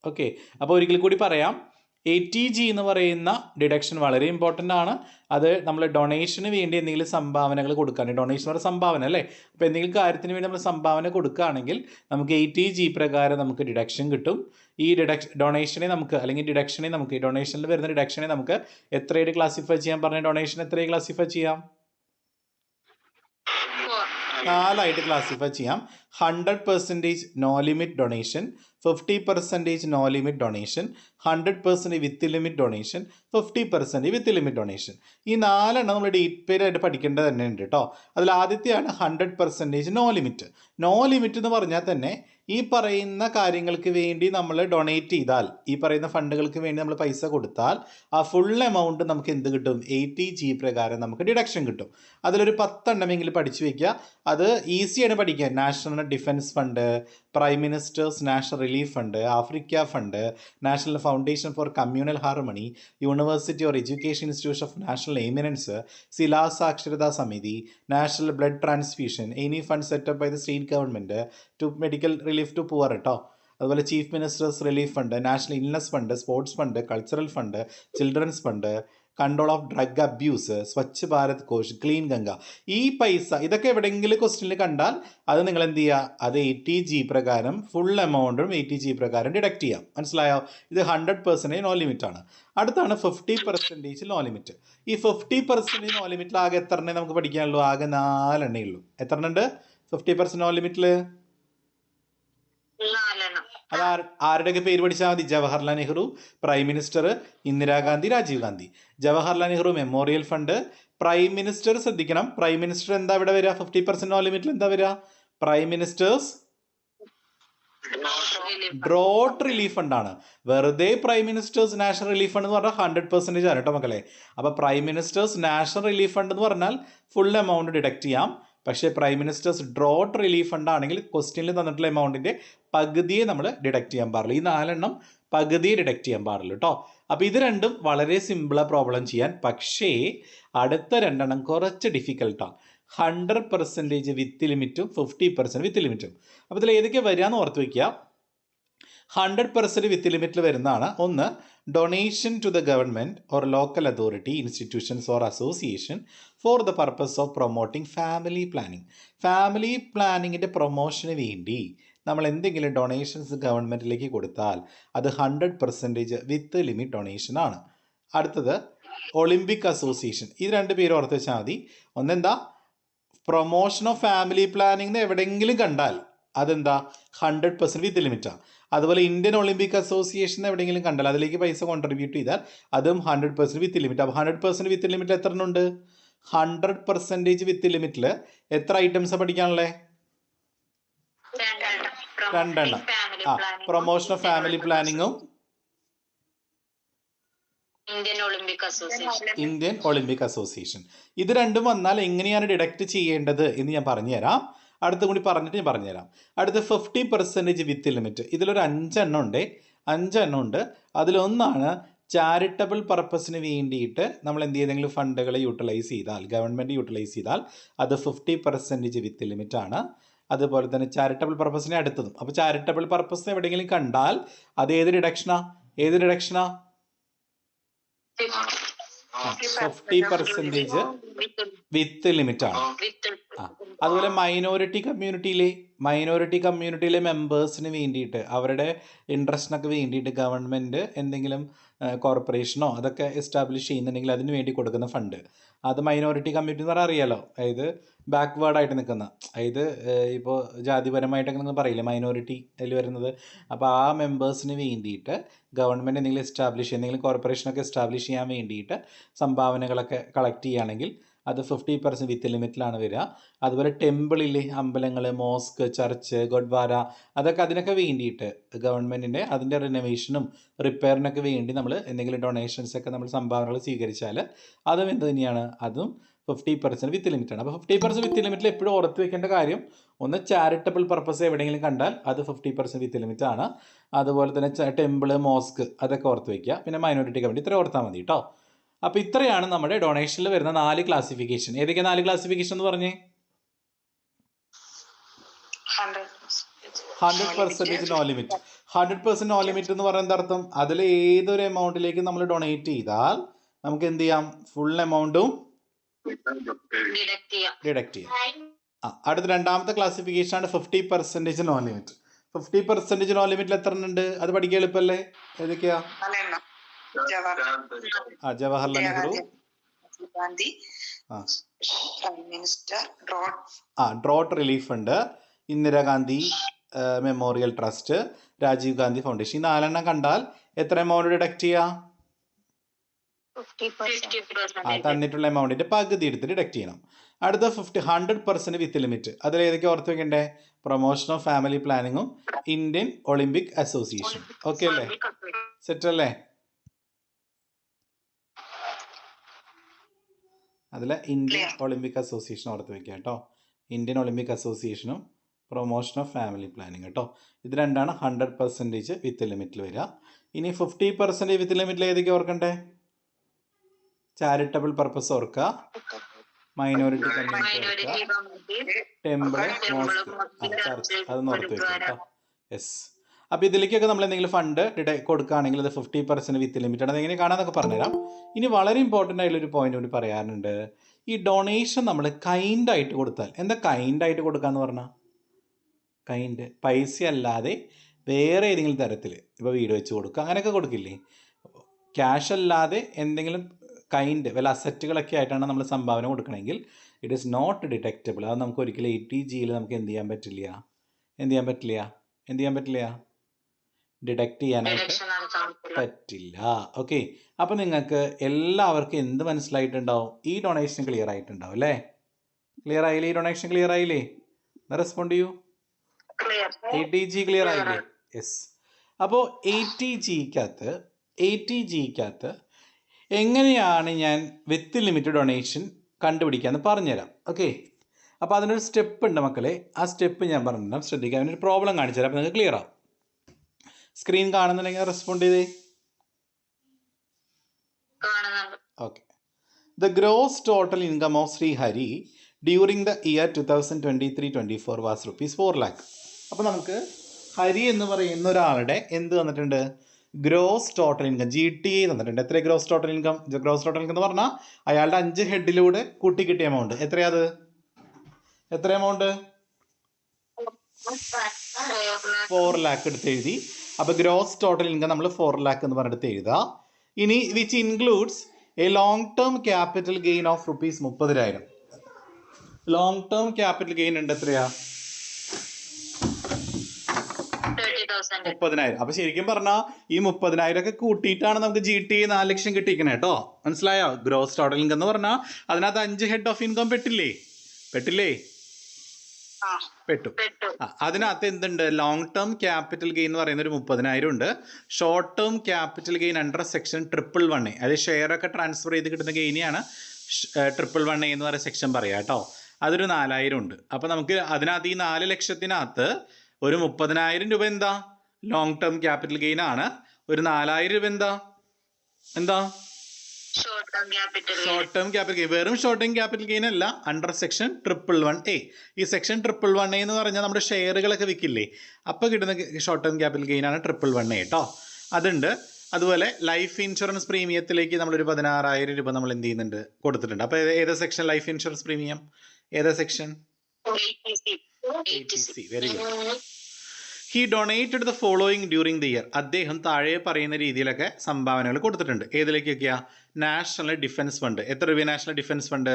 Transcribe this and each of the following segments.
Okay, അപ്പോൾ ഒരിക്കൽ കൂടി പറയാം, ATG എന്ന് പറയുന്ന ഡിഡക്ഷൻ വളരെ ഇമ്പോർട്ടൻ്റ് ആണ്. അത് നമ്മൾ ഡൊണേഷന് വേണ്ടി എന്തെങ്കിലും സംഭാവനകൾ കൊടുക്കുകയാണെങ്കിൽ, ഡൊണേഷൻ പറഞ്ഞ സംഭാവന അല്ലേ, അപ്പോൾ എന്തെങ്കിലും കാര്യത്തിന് വേണ്ടി നമ്മൾ സംഭാവന കൊടുക്കുകയാണെങ്കിൽ നമുക്ക് ATG പ്രകാരം നമുക്ക് ഡിഡക്ഷൻ കിട്ടും. ഈ ഡൊണേഷനെ നമുക്ക്, അല്ലെങ്കിൽ ഡിഡക്ഷനെ നമുക്ക്, ഡൊണേഷനിൽ വരുന്ന ഡിഡക്ഷനെ നമുക്ക് എത്രയായിട്ട് ക്ലാസിഫൈ ചെയ്യാൻ പറഞ്ഞ, ഡൊണേഷൻ എത്രയായി ക്ലാസിഫൈ ചെയ്യാം? 4 ക്ലാസിഫൈ ചെയ്യാം. 100% no limit donation, 50% no limit donation, 100% with limit donation, 50% with limit donation. ഈ 4 നമ്മൾ ഡീറ്റെയിൽ ആയിട്ട് പഠിക്കേണ്ടത് തന്നെ ഉണ്ട് കേട്ടോ. അതിൽ ആദ്യത്തെയാണ് 100% നോ ലിമിറ്റ്. നോ ലിമിറ്റ് എന്ന് പറഞ്ഞാൽ തന്നെ ഈ പറയുന്ന കാര്യങ്ങൾക്ക് വേണ്ടി നമ്മൾ ഡൊണേറ്റ് ചെയ്താൽ, ഈ പറയുന്ന ഫണ്ടുകൾക്ക് വേണ്ടി നമ്മൾ പൈസ കൊടുത്താൽ ആ ഫുൾ എമൗണ്ട് നമുക്ക് എന്ത് കിട്ടും? ATG പ്രകാരം നമുക്ക് ഡിഡക്ഷൻ കിട്ടും. അതിലൊരു 10 എണ്ണമെങ്കിലും പഠിച്ചു വയ്ക്കുക. അത് ഈസിയാണ് പഠിക്കാൻ. National defence fund, prime minister's national relief fund, Africa fund, national foundation for communal harmony, university or education institution of national eminence, Zila Saksharata Samiti, national blood transfusion, any fund setup by the state government to medical relief to poor കേട്ടോ. അതുപോലെ chief minister's relief fund, national illness fund, sports fund, cultural fund, children's fund, control of drug abuse, Swachh Bharat Kosh, clean Ganga. ഈ പൈസ ഇതൊക്കെ എവിടെയെങ്കിലും ക്വസ്റ്റ്യനിൽ കണ്ടാൽ അത് നിങ്ങൾ എന്ത് ചെയ്യുക? അത് ATG പ്രകാരം ഫുൾ എമൗണ്ടും ATG പ്രകാരം ഡിഡക്റ്റ് ചെയ്യാം. മനസ്സിലായോ? ഇത് 100% നോ ലിമിറ്റ് ആണ്. അടുത്താണ് 50% നോ ലിമിറ്റ്. ഈ 50% നോ ലിമിറ്റിൽ ആകെ എത്ര എണ്ണേ നമുക്ക് പഠിക്കാനുള്ളൂ? ആകെ 4 എണ്ണേ ഉള്ളൂ. എത്ര എണ്ണം ഉണ്ട് 50% നോ ലിമിറ്റിൽ? അത് ആരുടെയൊക്കെ പേര് പഠിച്ചാൽ മതി? Jawaharlal Nehru, prime minister Indira Gandhi, Rajiv Gandhi. Jawaharlal Nehru memorial fund. Prime minister ശ്രദ്ധിക്കണം, പ്രൈം മിനിസ്റ്റർ എന്താ ഇവിടെ വരിക? 50% നോ ലിമിറ്റിൽ എന്താ വരിക? പ്രൈം മിനിസ്റ്റേഴ്സ് ഡ്രോട്ട് റിലീഫ് ഫണ്ടാണ്. വെറുതെ prime minister's national relief fund എന്ന് പറഞ്ഞാൽ 100% ആണ് കേട്ടോ മക്കളെ. അപ്പോൾ prime minister's national relief fund എന്ന് പറഞ്ഞാൽ ഫുൾ എമൗണ്ട് ഡിഡക്റ്റ് ചെയ്യാം. പക്ഷേ prime minister's drought relief fund ആണെങ്കിൽ ക്വസ്റ്റ്യനിൽ തന്നിട്ടുള്ള എമൗണ്ടിൻ്റെ പകുതിയെ നമ്മൾ ഡിഡക്റ്റ് ചെയ്യാൻ പാടുള്ളൂ. ഈ 4 എണ്ണം പകുതിയെ ഡിഡക്റ്റ് ചെയ്യാൻ പാടുള്ളൂ കേട്ടോ. അപ്പോൾ ഇത് രണ്ടും വളരെ സിമ്പിളാണ് പ്രോബ്ലം ചെയ്യാൻ. പക്ഷേ അടുത്ത 2 എണ്ണം കുറച്ച് ഡിഫിക്കൽട്ടാണ്. 100% വിത്ത് ലിമിറ്റും 50% വിത്ത് ലിമിറ്റും. അപ്പോൾ ഇതിൽ ഏതൊക്കെ വരികയെന്ന് ഓർത്ത് വയ്ക്കുക. 100% വിത്ത് ലിമിറ്റിൽ വരുന്നതാണ്. ഒന്ന്, donation to the government or local authority, institutions or association for the purpose of promoting family planning. Family പ്ലാനിങ്ങിൻ്റെ പ്രൊമോഷന് വേണ്ടി നമ്മൾ എന്തെങ്കിലും ഡൊണേഷൻസ് ഗവൺമെൻറ്റിലേക്ക് കൊടുത്താൽ അത് 100% വിത്ത് ലിമിറ്റ് ഡൊണേഷൻ ആണ്. അടുത്തത് ഒളിമ്പിക് അസോസിയേഷൻ. ഇത് 2 പേര് ഓർത്ത് വെച്ചാൽ മതി. ഒന്നെന്താ? പ്രൊമോഷൻ ഓഫ് ഫാമിലി പ്ലാനിങ് എവിടെയെങ്കിലും കണ്ടാൽ അതെന്താ? 100% വിത്ത് ലിമിറ്റാണ്. അതുപോലെ ഇന്ത്യൻ ഒളിമ്പിക് അസോസിയേഷൻ എവിടെയെങ്കിലും കണ്ടാൽ അതിലേക്ക് പൈസ കോൺട്രിബ്യൂട്ട് ചെയ്താൽ അതും 100% വിത്ത് ലിമിറ്റ്. അപ്പോൾ 100% വിത്ത് ലിമിറ്റിൽ എത്ര എണ്ണം ഉണ്ട്? 100% വിത്ത് ലിമിറ്റിൽ എത്ര ഐറ്റംസ് പഠിക്കാനുള്ളത്? 2 എണ്ണം. പ്രൊമോഷൻ ഓഫ് ഫാമിലി പ്ലാനിങ്ങും ഇന്ത്യൻ ഒളിമ്പിക് അസോസിയേഷൻ. ഇത് രണ്ടും വന്നാൽ എങ്ങനെയാണ് ഡിഡക്റ്റ് ചെയ്യേണ്ടത് എന്ന് ഞാൻ പറഞ്ഞുതരാം. അടുത്തും കൂടി പറഞ്ഞിട്ട് ഞാൻ പറഞ്ഞുതരാം. അടുത്ത 50% വിത്ത് ലിമിറ്റ്. ഇതിലൊരു 5 എണ്ണം ഉണ്ട്. 5 എണ്ണം ഉണ്ട്. അതിലൊന്നാണ് ചാരിറ്റബിൾ പർപ്പസിന് വേണ്ടിയിട്ട് നമ്മൾ ഏതെങ്കിലും ഫണ്ടുകൾ യൂട്ടിലൈസ് ചെയ്താൽ, ഗവൺമെൻറ് യൂട്ടിലൈസ് ചെയ്താൽ അത് 50% വിത്ത് ലിമിറ്റ് ആണ്. അതുപോലെ തന്നെ ചാരിറ്റബിൾ പർപ്പസിനെ അടുത്തതും. അപ്പോൾ ചാരിറ്റബിൾ പർപ്പസിന് എവിടെയെങ്കിലും കണ്ടാൽ അത് ഏത് ഡിഡക്ഷനാ? 50% വിത്ത് ലിമിറ്റ് ആണ്. അതുപോലെ മൈനോറിറ്റി കമ്മ്യൂണിറ്റിയിലെ മെമ്പേഴ്സിന് വേണ്ടിയിട്ട്, അവരുടെ ഇൻട്രസ്റ്റിനൊക്കെ വേണ്ടിയിട്ട് ഗവൺമെൻറ് എന്തെങ്കിലും കോർപ്പറേഷനോ അതൊക്കെ എസ്റ്റാബ്ലിഷ് ചെയ്യുന്നുണ്ടെങ്കിൽ അതിന് വേണ്ടി കൊടുക്കുന്ന ഫണ്ട്, അത് മൈനോറിറ്റി കമ്മ്യൂണിറ്റി എന്ന് പറഞ്ഞാൽ അറിയാലോ. അതായത് ബാക്ക്വേർഡായിട്ട് നിൽക്കുന്ന, അതായത് ഇപ്പോൾ ജാതിപരമായിട്ടൊക്കെ നിങ്ങൾ പറയില്ലേ മൈനോറിറ്റി അതിൽ വരുന്നത്. അപ്പോൾ ആ മെമ്പേഴ്സിന് വേണ്ടിയിട്ട് ഗവൺമെൻറ് എന്തെങ്കിലും എന്തെങ്കിലും കോർപ്പറേഷനൊക്കെ എസ്റ്റാബ്ലിഷ് ചെയ്യാൻ വേണ്ടിയിട്ട് സംഭാവനകളൊക്കെ കളക്ട് ചെയ്യുകയാണെങ്കിൽ അത് 50% വിത്ത് ലിമിറ്റിലാണ് വരിക. അതുപോലെ ടെമ്പിളിലെ അമ്പലങ്ങൾ, മോസ്ക്, ചർച്ച്, ഗുരുദ്വാര അതിനൊക്കെ വേണ്ടിയിട്ട് ഗവൺമെൻറ്റിൻ്റെ അതിൻ്റെ റിനോവേഷനും റിപ്പയറിനൊക്കെ വേണ്ടി നമ്മൾ എന്തെങ്കിലും ഡൊണേഷൻസൊക്കെ നമ്മൾ സംഭാവനകൾ സ്വീകരിച്ചാൽ അതും എന്ത് തന്നെയാണ്? അതും 50% വിത്ത് ലിമിറ്റാണ്. അപ്പോൾ 50% വിത്ത് ലിമിറ്റിൽ എപ്പോഴും ഓർത്ത് വെക്കേണ്ട കാര്യം, ഒന്ന് ചാരിറ്റബിൾ പർപ്പസ് എവിടെയെങ്കിലും കണ്ടാൽ അത് 50% വിത്ത് ലിമിറ്റ് ആണ്. അതുപോലെ തന്നെ ടെമ്പിള്, മോസ്ക് അതൊക്കെ ഓർത്ത് വയ്ക്കുക. പിന്നെ മൈനോറിറ്റി കമ്മിറ്റി ഇത്ര ഓർത്താൽ മതി കേട്ടോ. അപ്പോൾ ഇത്രയാണ് നമ്മുടെ ഡൊണേഷനിൽ വരുന്ന 4 ക്ലാസിഫിക്കേഷൻ. ഏതൊക്കെ 4 ക്ലാസിഫിക്കേഷൻ എന്ന് പറഞ്ഞേ? 100% നോ ലിമിറ്റ്. 100% നോ ലിമിറ്റ് എന്ന് പറയുന്നത് അർത്ഥം അതിൽ ഏതൊരു എമൗണ്ടിലേക്ക് നമ്മൾ ഡൊണേറ്റ് ചെയ്താൽ നമുക്ക് എന്ത് ചെയ്യാം, ഫുൾ എമൗണ്ടും ഡിഡക്റ്റ് ചെയ്യാം. അടുത്ത രണ്ടാമത്തെ ക്ലാസിഫിക്കേഷൻ ആണ് 50% നോ ലിമിറ്റ്. 50% നോ ലിമിറ്റിൽ എത്ര ഉണ്ട് അത് പഠിക്കാൻ എളുപ്പമല്ലേ? ഏതൊക്കെയാ? Jawaharlal Nehru, drought relief fund, Indira Gandhi memorial trust, Rajiv Gandhi foundation. ഈ 4 കണ്ടാൽ എത്ര എമൗണ്ട് ഡിഡക്റ്റ് ചെയ്യാം? തന്നിട്ടുള്ള എമൗണ്ടിന്റെ പകുതി എടുത്ത് ഡിഡക്ട് ചെയ്യണം. അടുത്ത 100% വിത്ത് ലിമിറ്റ്. അതിൽ ഏതൊക്കെ ഓർത്ത് വെക്കണ്ടേ? പ്രൊമോഷൻ ഓഫ് ഫാമിലി പ്ലാനിങ്ങും ഇന്ത്യൻ ഒളിമ്പിക് അസോസിയേഷൻ. ഓക്കെ അല്ലേ? സെറ്റ് അല്ലേ? അതിൽ ഇന്ത്യൻ ഒളിമ്പിക് അസോസിയേഷൻ ഓർത്ത് വെക്കുക കേട്ടോ. ഇന്ത്യൻ ഒളിമ്പിക് അസോസിയേഷനും പ്രൊമോഷൻ ഓഫ് ഫാമിലി പ്ലാനിങ് കേട്ടോ. ഇത് രണ്ടാണ് 100% വിത്ത് ലിമിറ്റിൽ വരിക. ഇനി 50% വിത്ത് ലിമിറ്റിൽ ഏതൊക്കെ ഓർക്കണ്ടേ? ചാരിറ്റബിൾ പർപ്പസ് ഓർക്കുക, മൈനോറിറ്റി കമ്മ്യൂണിറ്റി ഓർക്കുക, ടെമ്പിൾ, മോസ്ക്, ചർച്ച്, അതൊന്ന് ഓർത്ത് വെക്കുക കേട്ടോ. യെസ്. അപ്പോൾ ഇതിലേക്കൊക്കെ നമ്മൾ എന്തെങ്കിലും ഫണ്ട് കൊടുക്കുകയാണെങ്കിൽ അത് 50% വിത്ത് ലിമിറ്റ് ആണ്. അതെങ്ങനെ കാണാമെന്നൊക്കെ പറഞ്ഞുതരാം. ഇനി വളരെ ഇമ്പോർട്ടൻ്റ് ആയിട്ടുള്ളൊരു പോയിന്റ് കൂടി പറയാനുണ്ട്. ഈ ഡൊണേഷൻ നമ്മൾ കൈൻഡായിട്ട് കൊടുത്താൽ, എന്താ കൈൻഡായിട്ട് കൊടുക്കാന്ന് പറഞ്ഞാൽ? കൈൻഡ് പൈസ അല്ലാതെ വേറെ ഏതെങ്കിലും തരത്തിൽ, ഇപ്പോൾ വീട് വെച്ച് കൊടുക്കുക അങ്ങനെയൊക്കെ കൊടുക്കില്ലേ? ക്യാഷ് അല്ലാതെ എന്തെങ്കിലും കൈൻഡ് വല്ല അസറ്റുകളൊക്കെ ആയിട്ടാണ് നമ്മൾ സംഭാവന കൊടുക്കണമെങ്കിൽ ഇറ്റ് ഈസ് നോട്ട് ഡിറ്റക്റ്റബിൾ. അത് നമുക്ക് ഒരിക്കലും ATGയിൽ നമുക്ക് എന്ത് ചെയ്യാൻ പറ്റില്ല? ഡിഡക്റ്റ് ചെയ്യാനായിട്ട് പറ്റില്ല. ഓക്കെ. അപ്പോൾ നിങ്ങൾക്ക് എല്ലാവർക്കും എന്ത് മനസ്സിലായിട്ടുണ്ടാവും? ഈ ഡൊണേഷൻ ക്ലിയർ ആയിട്ടുണ്ടാവും അല്ലേ? ക്ലിയർ ആയില്ലേ? ഈ ഡൊണേഷൻ ക്ലിയർ ആയില്ലേ? റെസ്പോണ്ട് ചെയ്യൂ. ATG ക്ലിയർ ആയില്ലേ? യെസ്. അപ്പോൾ ATGക്കകത്ത് എങ്ങനെയാണ് ഞാൻ വിത്ത് ലിമിറ്റ് ഡൊണേഷൻ കണ്ടുപിടിക്കാമെന്ന് പറഞ്ഞുതരാം. ഓക്കെ. അപ്പോൾ അതിനൊരു സ്റ്റെപ്പ് ഉണ്ട് മക്കളെ. ആ സ്റ്റെപ്പ് ഞാൻ പറഞ്ഞുതരാം, ശ്രദ്ധിക്കാം. അതിനൊരു പ്രോബ്ലം കാണിച്ചു തരാം, അപ്പോൾ നിങ്ങൾക്ക് ക്ലിയർ ആവും. സ്ക്രീൻ കാണുന്നുണ്ടെങ്കിൽ റെസ്പോണ്ട് ചെയ്തേ. Okay. The gross total income of Shri Hari during the year 2023-24 was ₹4 lakh. അപ്പോൾ നമുക്ക് ഹരി എന്ന് പറയുന്ന ഒരാളുടെ എന്ത് തന്നിട്ടുണ്ട്? ഗ്രോസ് ടോട്ടൽ ഇൻകം, GTI തന്നിട്ടുണ്ട്. എത്ര gross total income? Gross total income എന്ന് പറഞ്ഞാൽ അയാളുടെ 5 ഹെഡിലൂടെ കൂട്ടി കിട്ടിയ എമൗണ്ട്. എത്രയാത്? എത്ര എമൗണ്ട്? 4 lakh എടുത്ത് എഴുതി. അപ്പോൾ ഗ്രോസ് ടോട്ടൽ ഇൻകം നമ്മൾ 4 lakh എന്ന് പറഞ്ഞെടുത്ത് എഴുതുക. ഇനി which includes A long term capital gain of ₹30,000. Long term capital gain ഉണ്ട്. എത്രയാ? 30,000. അപ്പൊ ശരിക്കും പറഞ്ഞാൽ ഈ 30,000 ഒക്കെ കൂട്ടിയിട്ടാണ് നമുക്ക് GTI 4 ലക്ഷം കിട്ടിയിരിക്കണേ കേട്ടോ. മനസ്സിലായോ? ഗ്രോസ് ടോട്ടൽ ഇൻകം എന്ന് പറഞ്ഞാൽ അതിനകത്ത് 5 ഹെഡ് ഓഫ് ഇൻകം പെട്ടില്ലേ? പെട്ടു. അതിനകത്ത് എന്തുണ്ട്? ലോങ് ടേം ക്യാപിറ്റൽ ഗെയിൻ എന്ന് പറയുന്ന ഒരു 30,000 ഉണ്ട്. Short term capital gain under section 111A, അതായത് ഷെയർ ഒക്കെ ട്രാൻസ്ഫർ ചെയ്ത് കിട്ടുന്ന ഗെയിനെയാണ് 111A എന്ന് പറയുന്ന സെക്ഷൻ പറയാം കേട്ടോ. അതൊരു 4,000 ഉണ്ട്. അപ്പോൾ നമുക്ക് അതിനകത്ത് ഈ 4 ലക്ഷത്തിനകത്ത് ഒരു 30,000 രൂപ എന്താ? ലോങ് ടേം ക്യാപിറ്റൽ ഗെയിൻ ആണ്. ഒരു 4,000 രൂപ എന്താ? Short term capital gain. വെറും ഷോർട്ട് ടേം ക്യാപിറ്റൽ ഗെയിൻ അല്ല, അണ്ടർ സെക്ഷൻ 111A. ഈ സെക്ഷൻ 111A എന്ന് പറഞ്ഞാൽ നമ്മുടെ ഷെയറുകളൊക്കെ വിൽക്കില്ലേ, അപ്പോൾ കിട്ടുന്ന ഷോർട്ട് ടേം ക്യാപിറ്റൽ ഗെയിൻ ആണ് 111A കേട്ടോ. അതുണ്ട്. അതുപോലെ ലൈഫ് ഇൻഷുറൻസ് പ്രീമിയത്തിലേക്ക് നമ്മളൊരു 16,000 രൂപ നമ്മൾ എന്ത് ചെയ്യുന്നുണ്ട്? കൊടുത്തിട്ടുണ്ട്. അപ്പോൾ ഏതാ സെക്ഷൻ? ലൈഫ് ഇൻഷുറൻസ് പ്രീമിയം ഏതാ section? 80C. Very good. He donated the following during the year. അദ്ദേഹം താഴെ പറയുന്ന രീതിയിലൊക്കെ സംഭാവനകൾ കൊടുത്തിട്ടുണ്ട്. ഏതിലേക്കൊക്കെയാ? National defence fund. എത്ര രൂപ നാഷണൽ ഡിഫൻസ് ഫണ്ട്?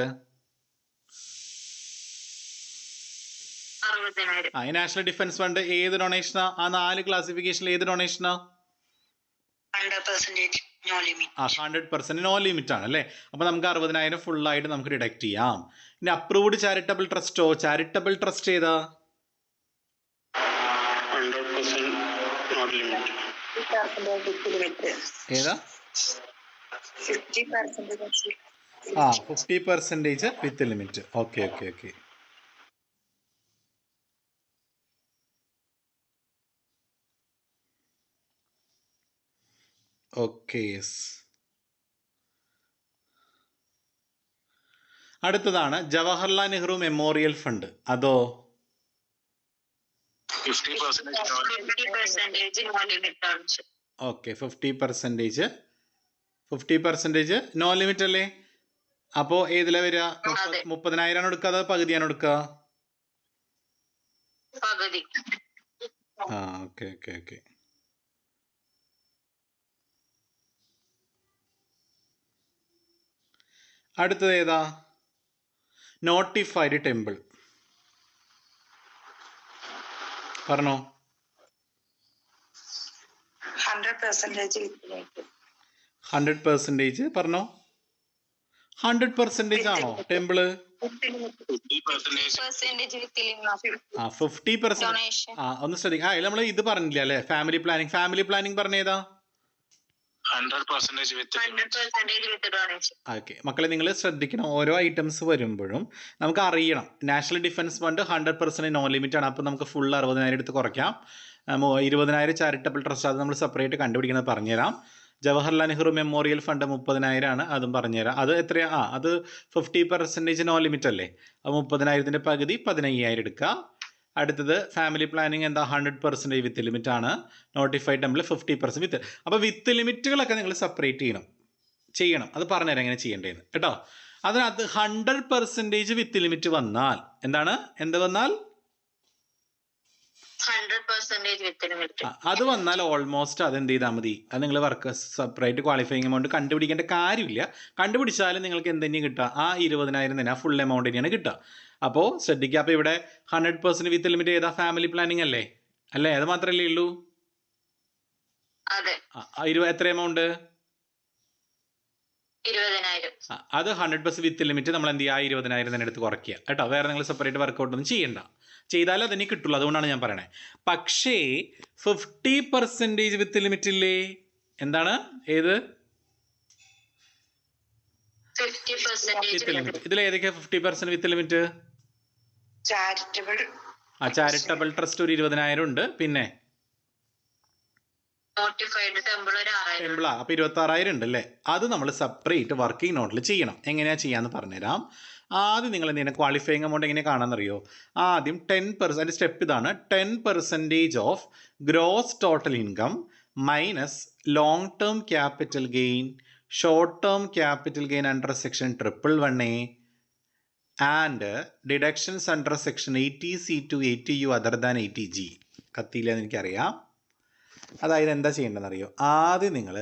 60,000. ഈ നാഷണൽ ഡിഫൻസ് ഫണ്ട് ഏത് ഡൊണേഷനാ? ആ 4 ക്ലാസിഫിക്കേഷനിൽ ഏത് ഡൊണേഷനാ? 100% നോ ലിമിറ്റ് ആണ് അല്ലേ? അപ്പോൾ നമുക്ക് 60,000 ഫുള്ളായിട്ട് നമുക്ക് ഡിഡക്ട് ചെയ്യാം. ഇനി അപ്രൂവ്ഡ് ചാരിറ്റബിൾ ട്രസ്റ്റോ? ചാരിറ്റബിൾ ട്രസ്റ്റ് ഏതാ? 100% not limit. ഏതാ? 50% വിത്ത് ലിമിറ്റ്. ഓക്കെ. യെസ്. അടുത്തതാണ് ജവഹർലാൽ നെഹ്റു മെമ്മോറിയൽ ഫണ്ട്. അതോ 50% no limit donation. Okay 50% no limit അല്ലേ? അപ്പോൾ ഏതിലാ വരിക? 30,000 എടുക്കുക അതോ പകുതിയാണ് എടുക്കുക? പകുതി. ആ ഓക്കെ ഓക്കെ ഓക്കെ. അടുത്തത് ഏതാ? Notified temple. പറഞ്ഞോ. 100% പറഞ്ഞോ. 100% ആണോ ടെമ്പിള്? 50%. ഒന്ന് ശ്രദ്ധിക്കാം. നമ്മൾ ഇത് പറഞ്ഞില്ല അല്ലേ? ഫാമിലി പ്ലാനിങ് പറഞ്ഞേതാ? 100% with donation. ഓക്കെ മക്കളെ, നിങ്ങൾ ശ്രദ്ധിക്കണം. ഓരോ ഐറ്റംസ് വരുമ്പോഴും നമുക്ക് അറിയണം. National defence fund 100% no limit ആണ്. അപ്പോൾ നമുക്ക് ഫുൾ 60,000 എടുത്ത് കുറയ്ക്കാം. 20,000 ചാരിറ്റബിൾ ട്രസ്റ്റ്, അത് നമ്മൾ സെപ്പറേറ്റ് കണ്ടുപിടിക്കുന്നത് പറഞ്ഞുതരാം. ജവഹർലാൽ നെഹ്റു മെമ്മോറിയൽ ഫണ്ട് 30,000 ആണ്, അതും പറഞ്ഞുതരാം. അത് എത്രയാ? അത് 50% നോ ലിമിറ്റ് അല്ലേ? അത് 30,000ൻ്റെ പകുതി 15,000 എടുക്കുക. അടുത്തത് ഫാമിലി പ്ലാനിങ് എന്താ? 100% വിത്ത് ലിമിറ്റ് ആണ്. നോട്ടിഫൈഡ് ടെമ്പിൾ 50% വിത്ത്. അപ്പോൾ വിത്ത് ലിമിറ്റുകളൊക്കെ നിങ്ങൾ സെപ്പറേറ്റ് ചെയ്യണം. അത് പറഞ്ഞുതരാം എങ്ങനെ ചെയ്യേണ്ടതെന്ന് കേട്ടോ. അതിനകത്ത് 100% വിത്ത് ലിമിറ്റ് വന്നാൽ എന്ത് വന്നാൽ? 100% with limit. അത് വന്നാൽ ഓൾമോസ്റ്റ് അത് എന്ത് ചെയ്താൽ മതി? അത് നിങ്ങൾ വർക്ക് സെപ്പറേറ്റ് ക്വാളിഫയിങ് എമൗണ്ട് കണ്ടുപിടിക്കേണ്ട കാര്യമില്ല. കണ്ടുപിടിച്ചാലും നിങ്ങൾക്ക് എന്ത് തന്നെയാണ് കിട്ടുക? ആ 20,000 തന്നെ, ആ ഫുൾ എമൗണ്ട് തന്നെയാണ് കിട്ടുക. അപ്പോൾ ശ്രദ്ധിക്കുക. അപ്പോൾ ഇവിടെ 100% വിത്ത് ലിമിറ്റ് ഏതാ? ഫാമിലി പ്ലാനിങ് അല്ലേ? അത് മാത്രമല്ലേ ഉള്ളൂ? എത്ര എമൗണ്ട്? 20,000. അത് 100% വിത്ത് ലിമിറ്റ് നമ്മൾ എന്ത് ചെയ്യുക? 20,000 തന്നെ എടുത്ത് കുറയ്ക്കുക കേട്ടോ. വേറെ നിങ്ങൾ സെപ്പറേറ്റ് വർക്കൗട്ട് ഒന്നും ചെയ്യണ്ട. ചെയ്താലും അതിനെ കിട്ടുള്ളൂ. അതുകൊണ്ടാണ് ഞാൻ പറയണേ. പക്ഷേ 50% വിത്ത് ലിമിറ്റ് ഇല്ലേ? ഏത്? 50% വിത്ത് ലിമിറ്റ്. ഇതിൽ ഏതൊക്കെയാ 50% വിത്ത് ലിമിറ്റ്? ചാരിറ്റബിൾ ട്രസ്റ്റ് ഒരു 20,000 ഉണ്ട്. പിന്നെ നോട്ടിഫൈഡ് ടെമ്പിൾ ഒരു 6,000. അപ്പോൾ 26,000 ഉണ്ട് അല്ലേ? അത് നമ്മൾ സെപ്പറേറ്റ് വർക്കിംഗ് നോട്ടിൽ ചെയ്യണം. എങ്ങനെയാണ് ചെയ്യാന്ന് പറഞ്ഞുതരാം. ആദ്യം നിങ്ങൾ എന്ത് ചെയ്യണം? ക്വാളിഫയിങ് എമൗണ്ട് എങ്ങനെ കാണാമെന്നറിയോ? ആദ്യം 10%. സ്റ്റെപ്പ് ഇതാണ്. 10% of gross total income minus long term capital gain, short term capital gain under section 111A and deductions under section 80C to 80U other than 80G. കത്തിയില്ലെന്ന് എനിക്കറിയാം. അതായത് എന്താ ചെയ്യേണ്ടതെന്നറിയോ? ആദ്യം നിങ്ങൾ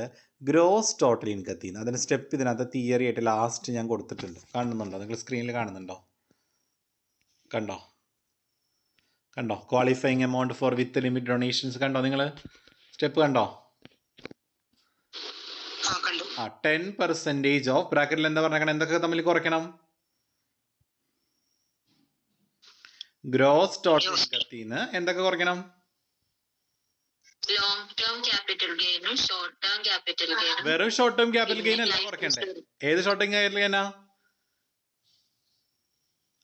ഗ്രോസ് ടോട്ടൽ ഇൻകത്തിൽ നിന്ന്, അതിൻ്റെ സ്റ്റെപ്പ് ഇതിനകത്ത് തിയറി ആയിട്ട് ലാസ്റ്റ് ഞാൻ കൊടുത്തിട്ടുണ്ട്. കാണുന്നുണ്ടോ? നിങ്ങൾ സ്ക്രീനിൽ കാണുന്നുണ്ടോ? കണ്ടോ ക്വാളിഫയിങ് എമൗണ്ട് ഫോർ വിത്ത് ലിമിറ്റ് ഡൊണേഷൻസ് കണ്ടോ? നിങ്ങൾ സ്റ്റെപ്പ് കണ്ടോ? 10% ഓഫ് ബ്രാക്കറ്റിൽ എന്താ പറഞ്ഞേക്കണം? എന്തൊക്കെ തമ്മിൽ കുറയ്ക്കണം? ഗ്രോസ് ടോട്ടൽ ഇൻകത്തിൽ നിന്ന് എന്തൊക്കെ കുറയ്ക്കണം? ലോങ് ടേം ക്യാപിറ്റൽ ഗെയിനും ഷോർട്ട് ടേം ക്യാപിറ്റൽ ഗെയിനും. വെറും ഷോർട്ട് ടേം ക്യാപിറ്റൽ ഗെയിൻ അല്ല കുറയ്ക്കണ്ടേ? ഏത് ഷോർട്ട് ടേം ക്യാപിറ്റൽ ഗെയിനാ?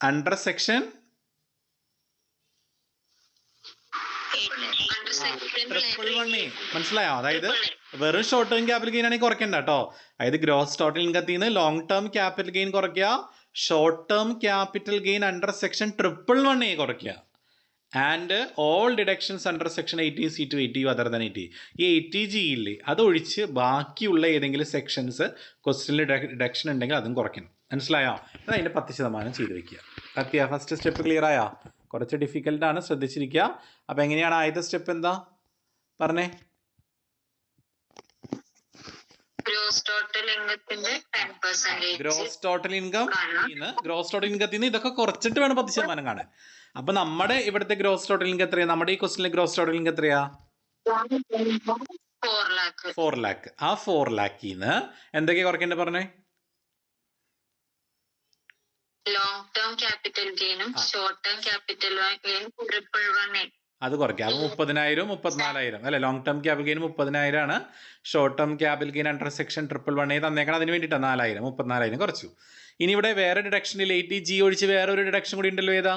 Under section 111A. മനസ്സിലായോ? അതായത് വെറും ഷോർട്ട് ടേം ക്യാപിറ്റൽ ഗെയിൻ ആണെങ്കിൽ കുറയ്ക്കണ്ട കേട്ടോ. അതായത് ഗ്രോസ് ടോട്ടൽ ഇൻകത്തിൽ നിന്ന് ലോങ് ടേം ക്യാപിറ്റൽ ഗെയിൻ കുറയ്ക്കുക, short term capital gain under section 111A കുറയ്ക്കുക, and all deductions under section 80C to 80U other than 80. ഈ 80G ഇല്ലേ, അതൊഴിച്ച് ബാക്കിയുള്ള ഏതെങ്കിലും സെക്ഷൻസ് ക്വസ്റ്റ്യനിൽ ഡിഡക്ഷൻ ഉണ്ടെങ്കിൽ അതും കുറയ്ക്കണം. മനസ്സിലായോ? അത് അതിൻ്റെ 10% ചെയ്ത് വെക്കുക. കത്തിയ ഫസ്റ്റ് സ്റ്റെപ്പ് ക്ലിയർ ആയോ? കുറച്ച് ഡിഫിക്കൽട്ടാണ്, ശ്രദ്ധിച്ചിരിക്കുക. അപ്പോൾ എങ്ങനെയാണ് ആദ്യത്തെ സ്റ്റെപ്പ്? എന്താ പറഞ്ഞേ? ഗ്രോസ് ടോട്ടൽ ഇൻകത്തിന്റെ 10%. ഗ്രോസ് ടോട്ടൽ ഇൻകത്തിൽ നിന്ന് ഇതൊക്കെ കുറച്ചിട്ട് വേണം 10% കാണാൻ. അപ്പൊ നമ്മുടെ ഇവിടുത്തെ ഗ്രോസ് ടോട്ടൽ ഇൻകം എത്രയാ? നമ്മുടെ ഈ ക്വസ്റ്റിലെ ഗ്രോസ് ടോട്ടൽ ഇൻകം എത്രയാ? 4 lakh. ആ 4 lakhൽ നിന്ന് എന്തൊക്കെയാ കുറയ്ക്കേണ്ടത് പറഞ്ഞേ? ലോങ് ടേം ക്യാപിറ്റൽ ഗെയിനും ഷോർട്ട് ടേം ക്യാപിറ്റൽ ഗെയിനും 111A. അത് കുറയ്ക്കാം. അത് 30,000 34,000 അല്ലെ? ലോങ് ടേം ക്യാപിറ്റൽ ഗെയിൻ 30,000 ആണ്. Short term capital gain under section 111A തന്നേക്കണം. അതിന് വേണ്ടിയിട്ടാണ് 4,000. 34,000 കുറച്ചു. ഇനി ഇവിടെ വേറെ ഡിഡക്ഷനിൽ 80G ഒഴിച്ച് വേറെ ഒരു ഡിഡക്ഷൻ കൂടി ഉണ്ടല്ലോ. ഏതാ?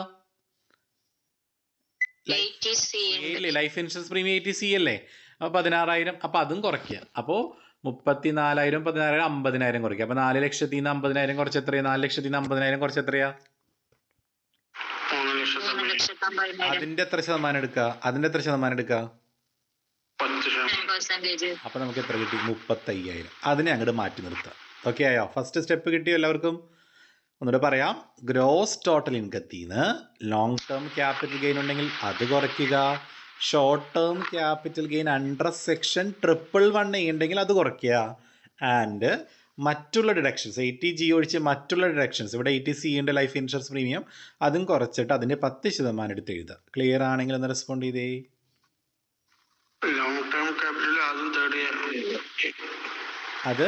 ലൈഫ് ഇൻഷുറൻസ് പ്രീമിയം 80C അല്ലേ? അപ്പോൾ 16,000. അപ്പോൾ അതും കുറയ്ക്കുക. അപ്പോൾ 34,000 16,000 50,000 കുറയ്ക്കുക. അപ്പോൾ 4 ലക്ഷത്തിൽ നിന്ന് 50,000 കുറച്ച് എത്രയാ? 4 ലക്ഷത്തിൽ നിന്ന് 50,000 കുറച്ച് എത്രയാ? 3 2,50,000. അതിന്റെ എത്ര ശതമാനം എടുക്കുക? 10%. അപ്പൊ നമുക്ക് എത്ര കിട്ടി? 35,000. അതിനെ അങ്ങോട്ട് മാറ്റി നിർത്തുക. ഓക്കെ ആയോ? ഫസ്റ്റ് സ്റ്റെപ്പ് കിട്ടിയോ എല്ലാവർക്കും? ഒന്നുകൂടെ പറയാം. ഗ്രോസ് ടോട്ടൽ ഇൻകത്തിൽ നിന്ന് ലോങ് ടേം ക്യാപിറ്റൽ ഗെയിൻ ഉണ്ടെങ്കിൽ അത് കുറയ്ക്കുക. Short term capital gain under section 111 ഉണ്ടെങ്കിൽ അത് കുറയ്ക്കുക. ആൻഡ് മറ്റുള്ള ഡിഡക്ഷൻസ് 80G ഒഴിച്ച് മറ്റുള്ള ഡിഡക്ഷൻസ്, ഇവിടെ 80C ഉണ്ട് ലൈഫ് ഇൻഷുറൻസ് പ്രീമിയം, അതും കുറച്ചിട്ട് അതിൻ്റെ 10% എടുത്ത് എഴുതുക. ക്ലിയർ ആണെങ്കിൽ ഒന്ന് റെസ്പോണ്ട് ചെയ്തേ. ലോങ് ടേം ക്യാപിറ്റൽ അതും തേർഡ് ഇയർ അത്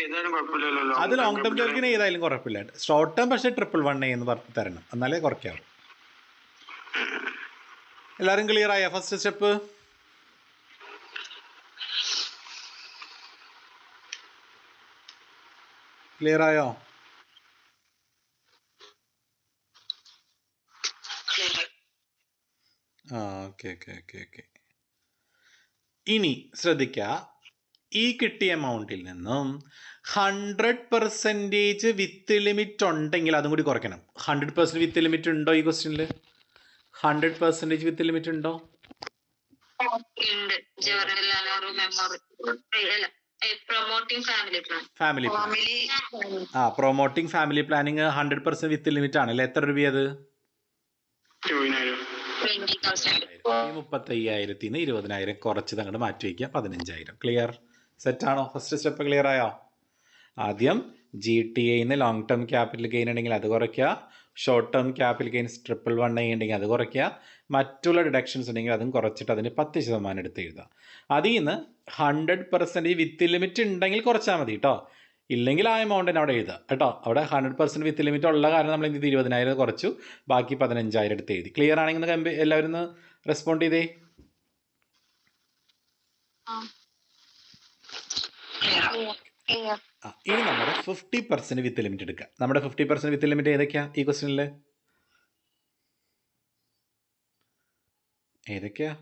ഏതായാലും കുഴപ്പമില്ലല്ലോ. അത് ലോങ് ടേം ക്യാപിറ്റൽ ഏതായാലും കുഴപ്പമില്ല. ഷോർട്ട് ടേം പക്ഷേ 111 എന്ന് പറഞ്ഞ് തരണം, എന്നാലേ കുറയ്ക്കാവും. എല്ലാവരും ക്ലിയർ ആയോ? ഫസ്റ്റ് സ്റ്റെപ്പ് ക്ലിയർ ആയോ? ആ ഓക്കെ ഓക്കെ ഓക്കെ ഓക്കെ. ഇനി ശ്രദ്ധിക്കുക, ഈ കിട്ടിയ എമൗണ്ടിൽ നിന്നും 100% വിത്ത് ലിമിറ്റ് ഉണ്ടെങ്കിൽ അതും കൂടി കുറയ്ക്കണം. 100% വിത്ത് ലിമിറ്റ് ഉണ്ടോ ഈ ക്വസ്റ്റ്യനിൽ? 100% വിത്ത് ലിമിറ്റ് ഉണ്ടോ? Family promoting family planning 100% with limit ആണല്ലേ. എത്ര രൂപയത്? 35,000 20,000 കുറച്ച് അങ്ങോട്ട് മാറ്റി വയ്ക്കുക. 15,000. ക്ലിയർ? സെറ്റാണോ? ഫസ്റ്റ് സ്റ്റെപ്പ് ക്ലിയർ ആയോ? ആദ്യം GTAന്ന് ലോങ് ടേം ക്യാപിറ്റൽ ഗെയിൻ ഉണ്ടെങ്കിൽ അത് കുറയ്ക്കുക. ഷോർട്ട് ടേം ക്യാപിറ്റൽ ഗെയിൻസ് 111 ഉണ്ടെങ്കിൽ അത് കുറയ്ക്കുക. മറ്റുള്ള ഡിഡക്ഷൻസ് ഉണ്ടെങ്കിൽ അതും കുറച്ചിട്ട് അതിന് 10% എടുത്ത് എഴുതുക. അതിൽ നിന്ന് 100% വിത്ത് ലിമിറ്റ് ഉണ്ടെങ്കിൽ കുറച്ചാൽ മതി കേട്ടോ. ഇല്ലെങ്കിൽ ആ എമൗണ്ടിന് അവിടെ എഴുതുക കേട്ടോ. അവിടെ 100% വിത്ത് ലിമിറ്റ് ഉള്ള കാരണം നമ്മൾ എന്ത് 20,000 കുറച്ചു, ബാക്കി 15,000 എടുത്ത് എഴുതി. ക്ലിയർ ആണെങ്കിൽ എല്ലാവരും ഒന്ന് റെസ്പോണ്ട് ചെയ്തേ. ഇനി നമ്മുടെ 50% വിത്ത് ലിമിറ്റ് എടുക്കുക. നമ്മുടെ 50% വിത്ത് ലിമിറ്റ് ഏതൊക്കെയാ ഈ ക്വസ്റ്റ്യനിൽ? ഏതൊക്കെയാ?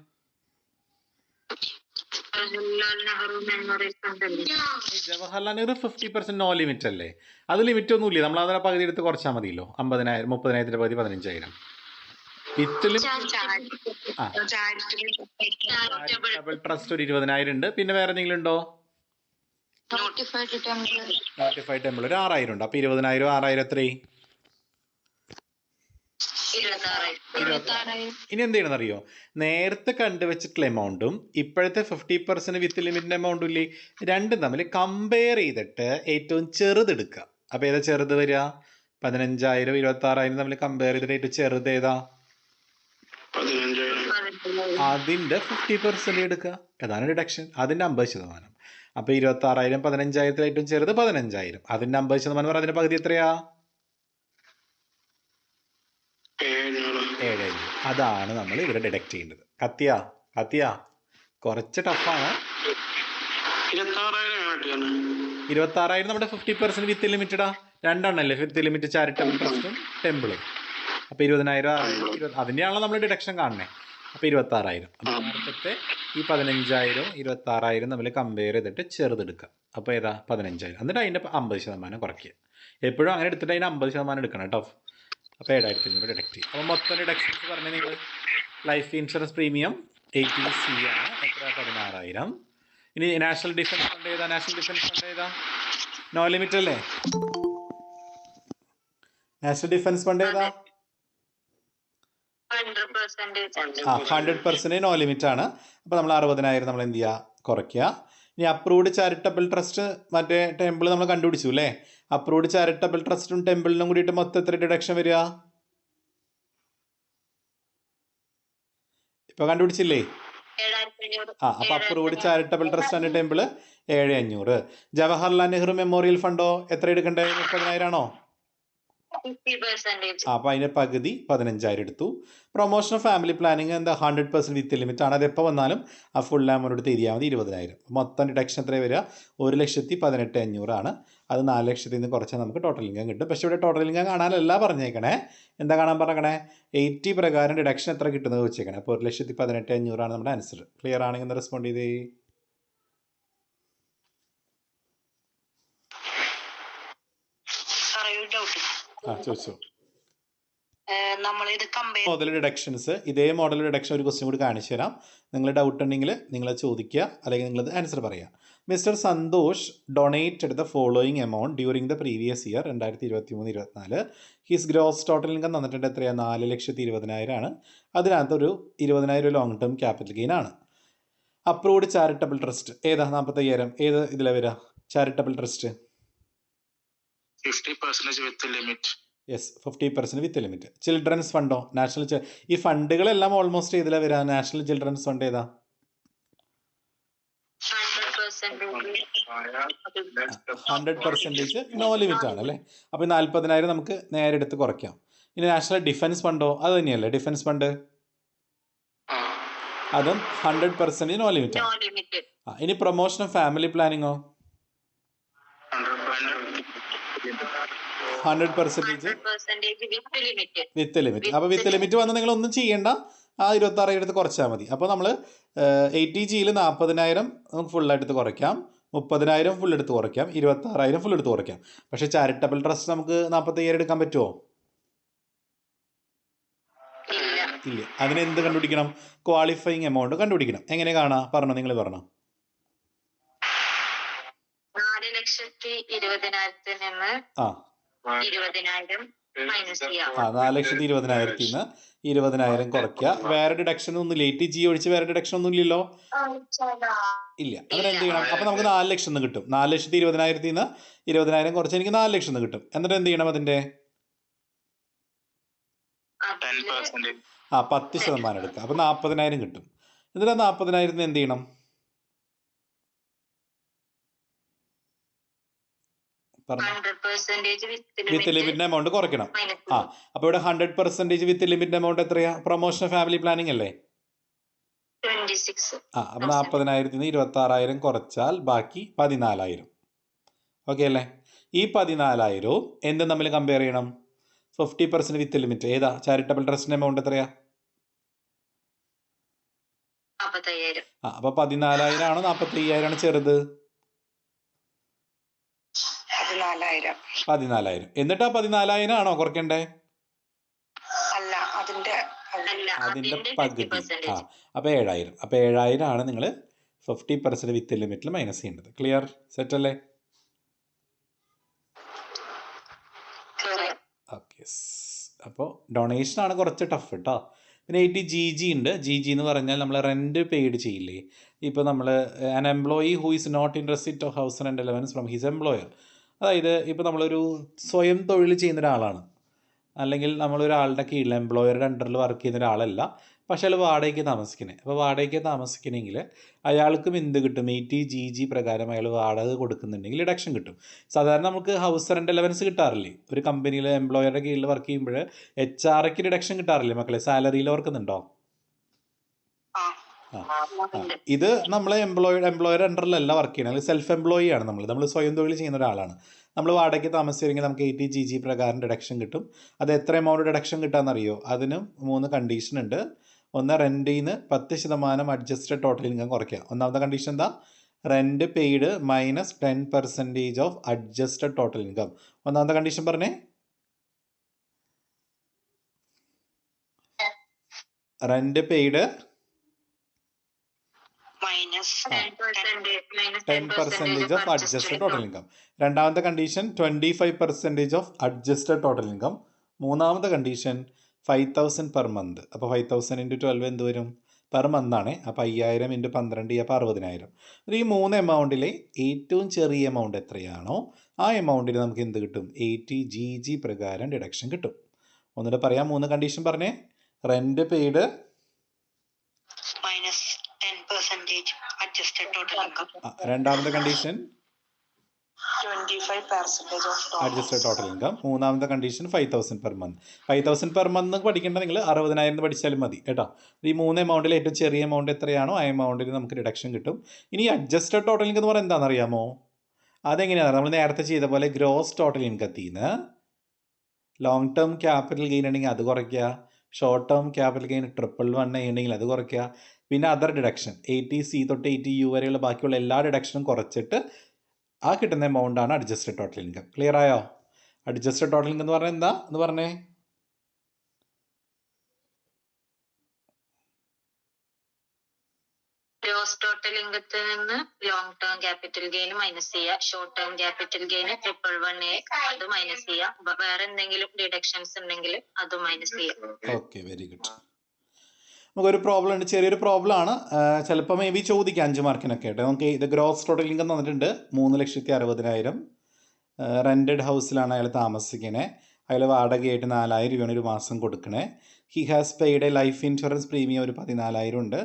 ജവഹർലാൽ നെഹ്റു 50% നോ ലിമിറ്റ് അല്ലേ? അത് ലിമിറ്റ് ഒന്നുമില്ല, നമ്മൾ അതിനെ പകുതി എടുത്ത് കുറച്ചാൽ മതിയല്ലോ. 50,000 30,000 പകുതി 15,000. വിത്ത് ചാരിറ്റബിൾ ട്രസ്റ്റ് ഒരു 20,000 ഉണ്ട്. പിന്നെ വേറെ എന്തെങ്കിലും ഉണ്ടോ? നോട്ടിഫൈഡ് ടെമ്പിൾ ഒരു 6,000 ഉണ്ട്. അപ്പൊ 20,000 6,000 എത്രയും? 26,000. ഇനി എന്ത് ചെയ്യണമെന്ന് അറിയോ? നേരത്തെ കണ്ടുവച്ചിട്ടുള്ള എമൗണ്ടും ഇപ്പോഴത്തെ 50% വിത്ത് ലിമിറ്റിന്റെ എമൗണ്ടും ഇല്ലേ, രണ്ടും തമ്മിൽ കമ്പയർ ചെയ്തിട്ട് ഏറ്റവും ചെറുതെടുക്കുക. അപ്പൊ ഏതാ ചെറുത് വരിക? 15,000 26,000 തമ്മിൽ കമ്പയർ ചെയ്തിട്ട് ഏറ്റവും ചെറുത് ഏതാ? 15,000. അതിന്റെ 50% എടുക്കുക. അതാണ് ഡിഡക്ഷൻ. അതിന്റെ 50%. അപ്പൊ 26,000 15,000 ഏറ്റവും ചെറുത് 15,000. അതിന്റെ 50% പറഞ്ഞാൽ അതിന്റെ പകുതി എത്രയാ? 7,500. അതാണ് നമ്മൾ ഇവിടെ ഡിഡക്ട് ചെയ്യേണ്ടത്. കത്തിയാ കുറച്ച് ടഫാണ്. 26,000 നമ്മുടെ 50% വിത്ത് ലിമിറ്റഡാ. രണ്ടെണ്ണല്ലേ വിത്ത് ലിമിറ്റ്, ചാരിറ്റബിൾ ട്രസ്റ്റും ടെമ്പിളും. അപ്പൊ 20,000 അതിന്റെയാണല്ലോ നമ്മൾ ഡിഡക്ഷൻ കാണണേ. അപ്പൊ 26,000. അപ്പൊ നേരത്തെ ഈ 15,000 26,000 തമ്മിൽ കമ്പയർ ചെയ്തിട്ട് ചെറുതെടുക്കുക. അപ്പൊ ഏതാ? 15,000. എന്നിട്ട് അതിന്റെ 50% കുറയ്ക്കുക. എപ്പോഴും അങ്ങനെ എടുത്തിട്ട് അതിന് 50% എടുക്കണം കേട്ടോ. അപ്പോൾ 7,500 ഡിഡക്റ്റ് ചെയ്യും. അപ്പോൾ മൊത്തം ഡിഡക്ഷൻസ് പറഞ്ഞാൽ നിങ്ങൾ ലൈഫ് ഇൻഷുറൻസ് പ്രീമിയം 80C ആണ്. എത്ര? 16,000. ഇനി നാഷണൽ ഡിഫൻസ് ഫണ്ട് ഏതാ? നാഷണൽ ഡിഫൻസ് ഫണ്ട് ഏതാ? നോ ലിമിറ്റ് അല്ലേ? നാഷണൽ ഡിഫൻസ് ഫണ്ട് ഏതാ? 100% നോ ലിമിറ്റ് ആണ്. അപ്പോൾ നമ്മൾ 60,000 നമ്മൾ എന്ത് ചെയ്യുക? കുറയ്ക്കുക. ഇനി അപ്രൂവ്ഡ് ചാരിറ്റബിൾ ട്രസ്റ്റ് മറ്റേ ടെമ്പിൾ നമ്മൾ കണ്ടുപിടിച്ചു അല്ലേ? അപ്രൂവ്ഡ് ചാരിറ്റബിൾ ട്രസ്റ്റും ടെമ്പിളിനും കൂടിയിട്ട് മൊത്തം എത്ര ഡിഡക്ഷൻ വരിക? ഇപ്പൊ കണ്ടുപിടിച്ചില്ലേ? അപ്പൊ approved charitable trust and temple 7,500. Jawaharlal Nehru memorial ഫണ്ടോ എത്ര എടുക്കണ്ടേ? 30,000 ആണോ? അപ്പൊ അതിന്റെ പകുതി 15,000 എടുത്തു. പ്രൊമോഷൻ ഓഫ് ഫാമിലി പ്ലാനിങ് എന്താ? 100% വിത്ത് ലിമിറ്റ് ആണ്. അത് എപ്പോൾ വന്നാലും ആ ഫുൾ എമൗണ്ട് എടുത്ത് എഴുതിയാൽ മതി. 20,000. മൊത്തം ഡിഡക്ഷൻ എത്ര വരിക? 1,18,500 ആണ്. അത് 4,00,000 നിന്ന് കുറച്ച് നമുക്ക് ടോട്ടൽ ഇൻകം കിട്ടും. പക്ഷേ ഇവിടെ ടോട്ടൽ ഇൻകം കാണാനല്ല പറഞ്ഞേക്കണേ. എന്താ കാണാൻ പറഞ്ഞേക്കണേ? 80 പ്രകാരം ഡിഡക്ഷൻ എത്ര കിട്ടുന്നത് വെച്ചേക്കണേ. അപ്പോൾ 1,18,500 ആണ് നമ്മുടെ ആൻസർ. ക്ലിയർ ആണെങ്കിൽ ഒന്ന് റെസ്പോണ്ട് ചെയ്തേ. ചോദിച്ചോ. നമ്മളിത് കമ്പയർ മോഡൽ ഡിഡക്ഷൻസ് ഇതേ മോഡൽ ഡിഡക്ഷൻ ഒരു ക്വസ്റ്റ്യൻ കൂടി കാണിച്ചു തരാം. നിങ്ങൾ ഡൗട്ട് ഉണ്ടെങ്കിൽ നിങ്ങൾ ചോദിക്കുക, അല്ലെങ്കിൽ നിങ്ങളത് ആൻസർ പറയുക. Mister Santhosh donated the following amount during the previous year 2023-24. His gross total income തന്നിട്ടുണ്ട് എത്രയാണ്? 4,20,000 ആണ്. അതിനകത്ത് ഒരു 20,000 ലോങ് ടേം ക്യാപിറ്റൽ ഗെയിൻ ആണ്. അപ്രൂവ്ഡ് ചാരിറ്റബിൾ ട്രസ്റ്റ് ഏതാ? 45,000 ഏത് ഇതിലാണ് വരിക? Charitable trust 50% with limit. Yes, 50% with limit. Children's ഫണ്ടോ? നാഷണൽ ഈ ഫണ്ടുകളെല്ലാം ഓൾമോസ്റ്റ് ഏതിലാണ് വരിക? നാഷണൽ ചിൽഡ്രൻസ് ഫണ്ട് ഏതാ? 100% നോ ലിമിറ്റ് ആണ് അല്ലേ? അപ്പോൾ 40,000 നമുക്ക് നേരെ എടുത്ത് കുറയ്ക്കാം. ഇനി നാഷണൽ ഡിഫൻസ് ഫണ്ടോ? അത് തന്നെയല്ലേ ഡിഫൻസ് ഫണ്ട്, അതും 100% നോ ലിമിറ്റ് ആണ്. ഇനി പ്രൊമോഷൻ ഓഫ് ഫാമിലി പ്ലാനിങ്ങോ? 100% വിത്ത് ലിമിറ്റ്. അപ്പോൾ വിത്ത് ലിമിറ്റ് വന്ന് നിങ്ങൾ ഒന്നും ചെയ്യേണ്ട, ആ 26,000 എടുത്ത് കുറച്ചാൽ മതി. അപ്പോൾ നമ്മൾ 80Gയിൽ 40,000 നമുക്ക് ഫുള്ളായിട്ട് എടുത്ത് കുറയ്ക്കാം, 30,000 ഫുൾ എടുത്ത് കുറയ്ക്കാം, 26,000 ഫുൾ എടുത്ത് കുറയ്ക്കാം. പക്ഷേ ചാരിറ്റബിൾ ട്രസ്റ്റ് നമുക്ക് 45,000 എടുക്കാൻ പറ്റുമോ? ഇല്ല. അതിന് എന്ത് കണ്ടുപിടിക്കണം? ക്വാളിഫയിങ് എമൗണ്ട് കണ്ടുപിടിക്കണം. എങ്ങനെ കാണാം? പറഞ്ഞോ, നിങ്ങൾ പറഞ്ഞോ. 4,20,000 നിന്ന് ആ 20,000 മൈനസ് ചെയ്യാം. 4,20,000 നിന്ന് 20,000 കുറയ്ക്കുക. വേറെ ഡിഡക്ഷൻ ഒന്നും ഇല്ല. 80G ഒഴിച്ച് വേറെ ഡിഡക്ഷൻ ഒന്നും ഇല്ലല്ലോ. ഇല്ല. അങ്ങനെ എന്ത് ചെയ്യണം? അപ്പോൾ നമുക്ക് 4,00,000 എന്ന് കിട്ടും. 4,20,000 നിന്ന് 20,000 കുറച്ച് എനിക്ക് 4,00,000 എന്ന് കിട്ടും. എന്നിട്ട് എന്ത് ചെയ്യണം? അതിൻ്റെ 10% എടുക്കുക. അപ്പോൾ 40,000 കിട്ടും. എന്നിട്ട് 40,000 എന്ത് ചെയ്യണം? വിത്ത് ലിമിറ്റിന്റെ എമൗണ്ട് കുറയ്ക്കണം. അപ്പോൾ ഇവിടെ 100% വിത്ത് ലിമിറ്റിന്റെ എമൗണ്ട് എത്രയാ? പ്രൊമോഷൻ ഫാമിലി പ്ലാനിങ് അല്ലേ? 26. അപ്പോൾ 40,000 നിന്ന് 26,000 കുറച്ചാൽ ബാക്കി 14,000. ഓക്കെ അല്ലേ? ഈ 14,000 എന്തും തമ്മിൽ കമ്പയർ ചെയ്യണം? 50% വിത്ത് ലിമിറ്റ് ഏതാ? ചാരിറ്റബിൾ ട്രസ്റ്റിന്റെ എമൗണ്ട് എത്രയാ? 45,000. അപ്പോൾ 14,000 ആണോ 45,000 ആണ് ചെറുത്? 14,000. എന്നിട്ട് ആ 14,000 ആണോ കുറയ്ക്കണ്ടേ? അതിന്റെ പകുതി. അപ്പോൾ 7,000. അപ്പോൾ 7,000 ആണ് നിങ്ങൾ 50% വിത്ത് ലിമിറ്റിൽ മൈനസ് ചെയ്യേണ്ടത്. ക്ലിയർ? സെറ്റ് അല്ലേ? ഓക്കെ. അപ്പോൾ ഡൊണേഷനാണ് കുറച്ച് ടഫ് കേട്ടോ. പിന്നെ 80GG ഉണ്ട്. GG എന്ന് പറഞ്ഞാൽ നമ്മൾ റെൻറ്റ് പെയ്ഡ് ചെയ്യില്ലേ? ഇപ്പോൾ നമ്മൾ an employee who is not interested to house rent allowance from his employer. അതായത് ഇപ്പോൾ നമ്മളൊരു സ്വയം തൊഴിൽ ചെയ്യുന്ന ഒരാളാണ്, അല്ലെങ്കിൽ നമ്മളൊരാളുടെ കീഴിൽ എംപ്ലോയറുടെ അണ്ടറിൽ വർക്ക് ചെയ്യുന്ന ഒരാളല്ല, പക്ഷേ അയാൾ വാടകയ്ക്ക് താമസിക്കുന്നത്. അപ്പോൾ വാടകയ്ക്ക് താമസിക്കണമെങ്കിൽ അയാൾക്കും എന്ത് കിട്ടും? 80GG പ്രകാരം അയാൾ വാടക കൊടുക്കുന്നുണ്ടെങ്കിൽ ഡിഡക്ഷൻ കിട്ടും. സാധാരണ നമുക്ക് ഹൗസ് റെൻറ്റ് അലവൻസ് കിട്ടാറില്ലേ? ഒരു കമ്പനിയിൽ എംപ്ലോയറുടെ കീഴിൽ വർക്ക് ചെയ്യുമ്പോൾ HRക്ക് ഡിഡക്ഷൻ കിട്ടാറില്ലേ മക്കളെ? സാലറിയിൽ ഓർക്കുന്നുണ്ടോ? ഇത് നമ്മൾ എംപ്ലോയർ അണ്ടറിലല്ല വർക്ക് ചെയ്യണം, അല്ലെങ്കിൽ സെൽഫ് എംപ്ലോയി ആണ്. നമ്മൾ സ്വയം തൊഴിൽ ചെയ്യുന്ന ഒരാളാണ്. നമ്മൾ വാടകയ്ക്ക് താമസിച്ചില്ലെങ്കിൽ നമുക്ക് 80GG പ്രകാരം ഡിഡക്ഷൻ കിട്ടും. അത് എത്ര എമൗണ്ട് ഡിഡക്ഷൻ കിട്ടാമെന്നറിയോ? അതിന് 3 കണ്ടീഷൻ ഉണ്ട്. ഒന്ന്, റെൻറ്റിൽ നിന്ന് 10% അഡ്ജസ്റ്റഡ് ടോട്ടൽ ഇൻകം കുറയ്ക്കുക. ഒന്നാമത്തെ കണ്ടീഷൻ എന്താ? Rent paid minus 10% of adjusted total income. ഒന്നാമത്തെ കണ്ടീഷൻ പറഞ്ഞേ. Rent paid -10% of adjusted total income. രണ്ടാമത്തെ condition 25% of adjusted total income. മൂന്നാമത്തെ കണ്ടീഷൻ 5,000 പെർ മന്ത്. അപ്പോൾ 5,000 × 12 എന്ത് വരും? പെർ മന്താണ്. അപ്പോൾ 5,000 × 12 അപ്പോൾ 60,000. ഈ 3 എമൗണ്ടിലെ ഏറ്റവും ചെറിയ എമൗണ്ട് എത്രയാണോ ആ എമൗണ്ടിന് നമുക്ക് എന്ത് കിട്ടും? 80GG പ്രകാരം ഡിഡക്ഷൻ കിട്ടും. ഒന്നുകൂടെ പറയാം. 3 കണ്ടീഷൻ പറഞ്ഞേ. റെൻറ്റ് പെയ്ഡ് രണ്ടാമത്തെ കണ്ടീഷൻ അഡ്ജസ്റ്റഡ് ടോട്ടൽ ഇൻകം. മൂന്നാമത്തെ condition 5,000 per month. 5,000 per month പഠിക്കേണ്ട നിങ്ങൾ 60,000 പഠിച്ചാലും മതി കേട്ടോ. ഈ 3 എമൗണ്ടിൽ ഏറ്റവും ചെറിയ എമൗണ്ട് എത്രയാണോ ആ എമൗണ്ടിന് നമുക്ക് ഡിഡക്ഷൻ കിട്ടും. ഇനി അഡ്ജസ്റ്റഡ് ടോട്ടൽ ഇൻകം എന്ന് പറഞ്ഞാൽ എന്താണെന്നറിയാമോ? അതെങ്ങനെയാണ്? നമ്മൾ നേരത്തെ ചെയ്ത പോലെ ഗ്രോസ് ടോട്ടൽ ഇൻകത്തിൽ നിന്ന് ലോങ് ടേം ക്യാപിറ്റൽ ഗെയിൻ ഉണ്ടെങ്കിൽ അത് കുറയ്ക്കുക, ഷോർട്ട് ടേം ക്യാപിറ്റൽ ഗെയിൻ 111 ഉണ്ടെങ്കിൽ അത് കുറയ്ക്കുക, പിന്നെ അതർ ഡിഡക്ഷൻ 80C തൊട്ട് 80U വരെയുള്ള ബാക്കിയുള്ള എല്ലാ ഡിഡക്ഷനും കുറച്ചിട്ട് ആ കിട്ടുന്ന എമൗണ്ടാണ് അഡ്ജസ്റ്റഡ് ടോട്ടൽ ഇൻകം. ക്ലിയർ ആയോ? അഡ്ജസ്റ്റഡ് ടോട്ടൽ ഇൻകം എന്ന് പറഞ്ഞാൽ എന്താ എന്ന് പറഞ്ഞേ? ഗ്രോസ് ടോട്ടൽ ഇൻകത്തിൽ നിന്ന് long term capital gain minus ചെയ്യുക, short term capital gain 111A അത് മൈനസ് ചെയ്യുക, വേറെ എന്തെങ്കിലും ഡിഡക്ഷൻസ് ഉണ്ടെങ്കിൽ അത് മൈനസ് ചെയ്യുക. Okay, very good. നമുക്കൊരു പ്രോബ്ലം ഉണ്ട്, ചെറിയൊരു പ്രോബ്ലം ആണ്. ചിലപ്പോൾ മേ ബി ചോദിക്കാം 5 മാർക്കിനൊക്കെ ആയിട്ട്. നമുക്ക് ഇത് ഗ്രോസ് ടോട്ടൽ ഇൻകം തന്നിട്ടുണ്ട് 3,60,60,000. റെൻറ്റഡ് ഹൗസിലാണ് അയാൾ താമസിക്കണേ. അയാൾ വാടകയായിട്ട് 4,000 രൂപയാണ് ഒരു മാസം കൊടുക്കണേ. He has paid A life insurance premium ഒരു 14,000 ഉണ്ട്,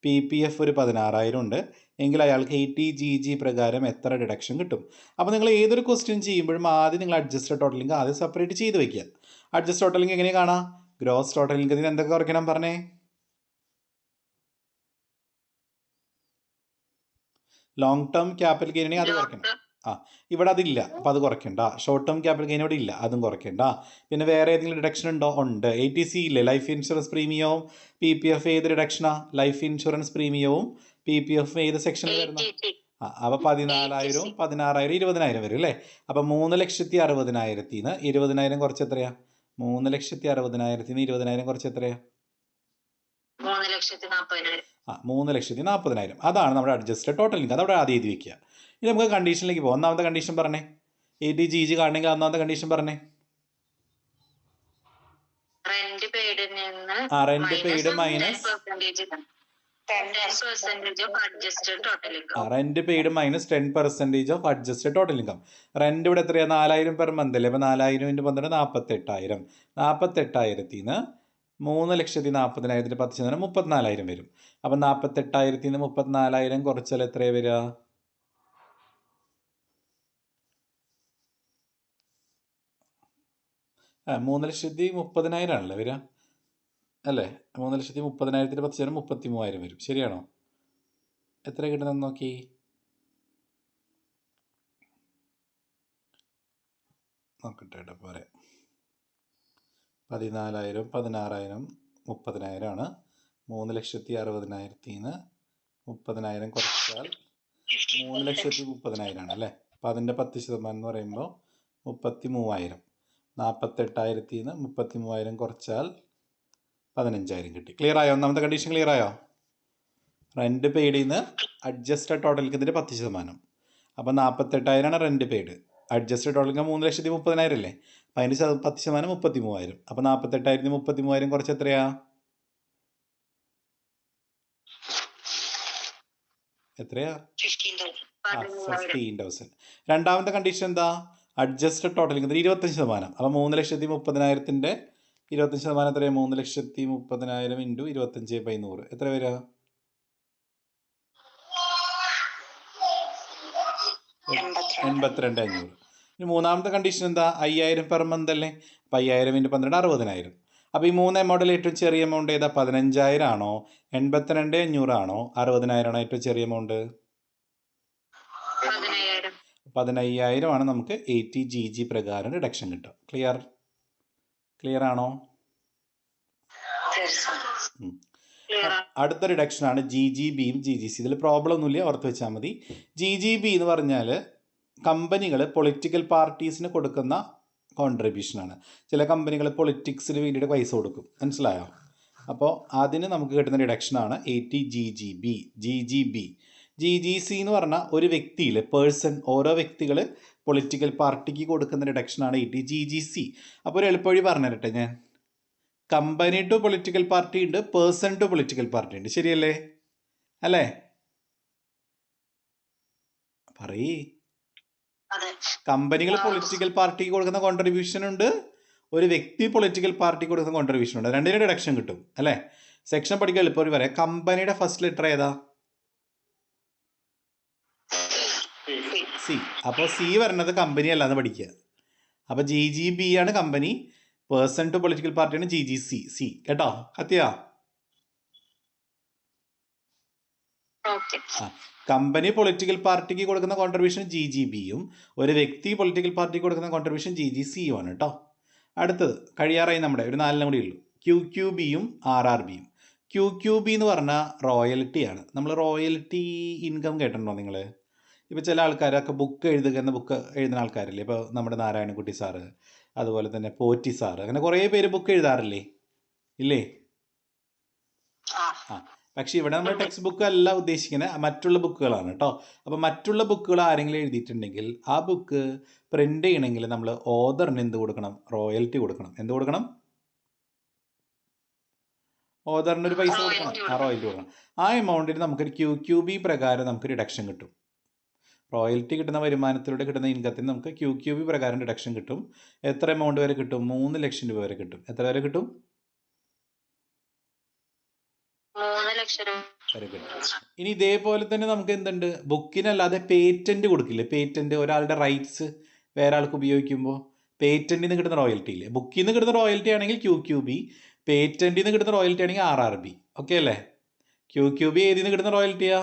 PPF ഒരു 16,000 ഉണ്ട്. എങ്കിൽ അയാൾക്ക് 80GG പ്രകാരം എത്ര ഡിഡക്ഷൻ കിട്ടും? അപ്പോൾ നിങ്ങൾ ഏതൊരു ക്വസ്റ്റ്യൻ ചെയ്യുമ്പോഴും ആദ്യം നിങ്ങൾ അഡ്ജസ്റ്റഡ് ടോട്ടൽ ഇൻകം ആദ്യം സെപ്പറേറ്റ് ചെയ്ത് വയ്ക്കുക. അഡ്ജസ്റ്റ് ടോട്ടൽ ഇൻകം എങ്ങനെ കാണാം? ഗ്രോസ് ടോട്ടൽ ഇൻകത്തിന് എന്തൊക്കെ കുറയ്ക്കണം പറഞ്ഞേ? ലോങ് ടേം ക്യാപിറ്റൽ ഗെയിൻ അത് കുറയ്ക്കണം. ഇവിടെ അതില്ല, അപ്പോൾ അത് കുറയ്ക്കണ്ട. ഷോർട്ട് ടേം ക്യാപിറ്റൽ ഗെയിൻ ഇവിടെ ഇല്ല, അതും കുറയ്ക്കണ്ട. പിന്നെ വേറെ ഏതെങ്കിലും ഡിഡക്ഷൻ ഉണ്ടോ? ഉണ്ട്. 80C ഇല്ലേ, ലൈഫ് ഇൻഷുറൻസ് പ്രീമിയവും PPF ഏത് ഡിഡക്ഷനാ? ലൈഫ് ഇൻഷുറൻസ് പ്രീമിയവും PPF ഏത് സെക്ഷനിൽ വരുന്ന? അപ്പോൾ 14,000, 16,000, 20,000 വരും അല്ലേ? അപ്പോൾ 3,60,60,000 20,000 കുറച്ച് എത്രയാ? 3,60,60,000 20,000 കുറച്ച് എത്രയാ? 3,40,000. 3,40,000. അതാണ് നമ്മുടെ അഡ്ജസ്റ്റഡ് ടോട്ടൽ ഇൻകം. അതവിടെ ആദ്യം എഴുതി വയ്ക്കുക. ഇനി നമുക്ക് കണ്ടീഷനിലേക്ക് പോകാം. ഒന്നാമത്തെ കണ്ടീഷൻ പറഞ്ഞേ. 80GG കാണണമെങ്കിൽ ഒന്നാമത്തെ കണ്ടീഷൻ പറഞ്ഞേ. Rent paid minus 10% of adjusted total income. Rent paid minus 10% of adjusted total income. Rent ഇവിടെ എത്രയാ? 4,000 പെർ മന്ത് അല്ലേ? അപ്പോൾ 4,000 × 12 48,000. 48,000 3,40,000 10% 34,000 വരും. അപ്പം 48,000 34,000 കുറച്ചാൽ എത്രയാണ് വരിക? ആ 3,30,000 ആണല്ലേ വരിക അല്ലേ? 3,30,000 10% 33,000 വരും. ശരിയാണോ? എത്ര കിട്ടുന്നെന്ന് നോക്കി. നോക്കട്ടെ കേട്ടോ, പറയാം. 14,000 16,000 30,000 ആണ്. 3,60,60,000 30,000 കുറച്ചാൽ 3,30,000 ആണ് അല്ലേ? അപ്പം അതിൻ്റെ 10% എന്ന് പറയുമ്പോൾ 33,000. 48,000 33,000 കുറച്ചാൽ 15,000 കിട്ടി. ക്ലിയർ ആയോ? ഒന്നാമത്തെ കണ്ടീഷൻ ക്ലിയർ ആയോ? റെൻറ്റ് പെയ്ഡിൽ നിന്ന് അഡ്ജസ്റ്റഡ് ടോട്ടൽ ഇൻകത്തിൻ്റെ 10%. അപ്പോൾ 48,000 ആണ് rent paid. Adjusted total income 3,30,000 അല്ലേ? അപ്പം അതിൻ്റെ 10% 33,000. അപ്പം 48,000 33,000 കുറച്ച് എത്രയാ? എത്രയാ? 15,000. രണ്ടാമത്തെ കണ്ടീഷൻ എന്താ? Adjusted total income 25%. അപ്പം 3,30,000 25% എത്രയാണ്? 3,30,000 × 25/100 എത്ര വരിക? 82,500. ഇനി മൂന്നാമത്തെ കണ്ടീഷൻ എന്താ? 5,000 പെർ മന്ത് അല്ലേ? അപ്പം 5,000 × 12 60,000. അപ്പോൾ ഈ 3 എമൗണ്ടിൽ ഏറ്റവും ചെറിയ എമൗണ്ട് ഏതാ? 15,000 ആണോ? 82,500 ആണോ? 60,000 ആണോ ഏറ്റവും ചെറിയ എമൗണ്ട്? 15,000 ആണ് നമുക്ക് 80GG പ്രകാരം റിഡക്ഷൻ കിട്ടും. ക്ലിയർ ആണോ? അടുത്ത റിഡക്ഷനാണ് GGBയും GGC. ഇതിൽ പ്രോബ്ലം ഒന്നുമില്ല, ഓർത്ത് വെച്ചാൽ മതി. GGB എന്ന് പറഞ്ഞാൽ കമ്പനികൾ പൊളിറ്റിക്കൽ പാർട്ടീസിന് കൊടുക്കുന്ന കോൺട്രിബ്യൂഷനാണ്. ചില കമ്പനികൾ പൊളിറ്റിക്സിന് വേണ്ടിയിട്ട് പൈസ കൊടുക്കും, മനസ്സിലായോ? അപ്പോൾ അതിന് നമുക്ക് കിട്ടുന്ന റിഡക്ഷനാണ് 80GGB. GGC എന്ന് പറഞ്ഞാൽ ഒരു വ്യക്തിയിൽ ഓരോ വ്യക്തികൾ പൊളിറ്റിക്കൽ പാർട്ടിക്ക് കൊടുക്കുന്ന റിഡക്ഷനാണ് 80GGC. അപ്പോൾ ഒരു എളുപ്പവഴി പറഞ്ഞു തരട്ടെ ഞാൻ. കമ്പനി ടു പൊളിറ്റിക്കൽ പാർട്ടി ഉണ്ട്, പേഴ്സൺ ടു പൊളിറ്റിക്കൽ പാർട്ടി ഉണ്ട്. ശരിയല്ലേ? അല്ലേ? പറയേ. കമ്പനികൾ പൊളിറ്റിക്കൽ പാർട്ടിക്ക് കൊടുക്കുന്ന കോൺട്രിബ്യൂഷൻ ഉണ്ട്, ഒരു വ്യക്തി പൊളിറ്റിക്കൽ പാർട്ടിക്ക് കൊടുക്കുന്ന കോൺട്രിബ്യൂഷൻ ഉണ്ട്. രണ്ടിനും റിഡക്ഷൻ കിട്ടും അല്ലേ? സെക്ഷൻ പഠിക്കാൻ എളുപ്പവഴി പറയാം. കമ്പനിയുടെ ഫസ്റ്റ് ലെറ്റർ ഏതാ? സി. അപ്പോൾ സി വരുന്നത് കമ്പനി അല്ലാന്ന് പഠിക്കുക. അപ്പോൾ GGB ആണ് കമ്പനി, പേഴ്സൺ ടു പൊളിറ്റിക്കൽ പാർട്ടിയാണ് GGC. സി കേട്ടോ? കത്തിയാ? കമ്പനി പൊളിറ്റിക്കൽ പാർട്ടിക്ക് കൊടുക്കുന്ന കോൺട്രിബ്യൂഷൻ GGBയും ഒരു വ്യക്തി പൊളിറ്റിക്കൽ പാർട്ടിക്ക് കൊടുക്കുന്ന കോൺട്രിബ്യൂഷൻ GGCയും ആണ് കേട്ടോ. അടുത്തത് കഴിയാറായി നമ്മുടെ, ഒരു 4 കൂടി ഉള്ളൂ. QQBയും RRBയും. QQB എന്ന് പറഞ്ഞാൽ റോയൽറ്റിയാണ്. നമ്മൾ റോയൽറ്റി ഇൻകം കേട്ടിട്ടുണ്ടോ നിങ്ങൾ? ഇപ്പോൾ ചില ആൾക്കാരൊക്കെ ബുക്ക് എഴുതുന്ന ആൾക്കാരില്ലേ? ഇപ്പോൾ നമ്മുടെ നാരായണൻകുട്ടി സാറ്, അതുപോലെ തന്നെ പോറ്റി സാറ്, അങ്ങനെ കുറേ പേര് ബുക്ക് എഴുതാറില്ലേ? ഇല്ലേ? പക്ഷേ ഇവിടെ നമ്മൾ ടെക്സ്റ്റ് ബുക്ക് അല്ല ഉദ്ദേശിക്കുന്നത്, മറ്റുള്ള ബുക്കുകളാണ് കേട്ടോ. അപ്പോൾ മറ്റുള്ള ബുക്കുകൾ ആരെങ്കിലും എഴുതിയിട്ടുണ്ടെങ്കിൽ ആ ബുക്ക് പ്രിൻ്റ് ചെയ്യണമെങ്കിൽ നമ്മൾ ഓതറിന് എന്ത് കൊടുക്കണം? റോയൽറ്റി കൊടുക്കണം. എന്ത് കൊടുക്കണം? ഓതറിന് ഒരു പൈസ കൊടുക്കണം. ആ റോയൽറ്റി കൊടുക്കണം. ആ എമൗണ്ടിന് നമുക്കൊരു QQB പ്രകാരം നമുക്ക് റിഡക്ഷൻ കിട്ടും. റോയൽറ്റി കിട്ടുന്ന വരുമാനത്തിലൂടെ കിട്ടുന്ന ഇൻകത്തിന് നമുക്ക് QQB പ്രകാരം റിഡക്ഷൻ കിട്ടും. എത്ര എമൗണ്ട് വരെ കിട്ടും? 3 ലക്ഷം രൂപ വരെ കിട്ടും. എത്ര വരെ കിട്ടും? 3 ലക്ഷം രൂപ വരെ കിട്ടും. ഇനി ഇതേപോലെ തന്നെ നമുക്ക് എന്തുണ്ട്? ബുക്കിനല്ലാതെ പേറ്റന്റ് കൊടുക്കില്ലേ? പേറ്റന്റ്, ഒരാളുടെ റൈറ്റ്സ് വേറെ ആൾക്ക് ഉപയോഗിക്കുമ്പോൾ പേറ്റന്റിൽ നിന്ന് കിട്ടുന്ന റോയൽറ്റി ഇല്ലേ? ബുക്കിൽ നിന്ന് കിട്ടുന്ന റോയൽറ്റി ആണെങ്കിൽ QQB, പേറ്റന്റിൽ നിന്ന് കിട്ടുന്ന റോയൽറ്റി ആണെങ്കിൽ RRB. ഓക്കെ അല്ലേ? QQB ഏതിൽ നിന്ന് കിട്ടുന്ന റോയൽറ്റിയാ?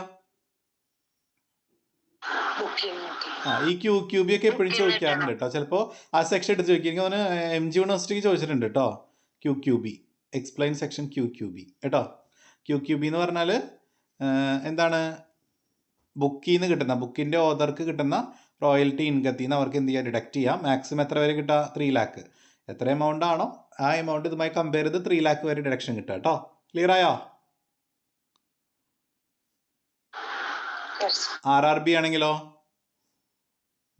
ഈ QQB ഒക്കെ എപ്പോഴും ചോദിക്കാറുണ്ട് കേട്ടോ. ചിലപ്പോൾ ആ സെക്ഷൻ എടുത്ത് ചോദിക്കും. എനിക്ക് തോന്നുന്നു MG യൂണിവേഴ്സിറ്റിക്ക് ചോദിച്ചിട്ടുണ്ട് കേട്ടോ. QQB എക്സ്പ്ലെയിൻ സെക്ഷൻ QQB കേട്ടോ. QQB എന്ന് പറഞ്ഞാൽ എന്താണ്? ബുക്കിൽ നിന്ന് കിട്ടുന്ന, ബുക്കിൻ്റെ ഓതർക്ക് കിട്ടുന്ന റോയൽറ്റി ഇൻകത്തിൽ നിന്ന് അവർക്ക് എന്ത് ചെയ്യാം? ഡിഡക്റ്റ് ചെയ്യാം. മാക്സിമം എത്ര വരെ കിട്ടുക? 3 ലാക്ക്. എത്ര എമൗണ്ട് ആണോ ആ എമൗണ്ട് ഇതുമായി കമ്പയർ ചെയ്ത് 3 ലാക്ക് വരെ ഡിഡക്ഷൻ കിട്ടുക കേട്ടോ. ക്ലിയർ ആയോ? RRB ആണെങ്കിലോ?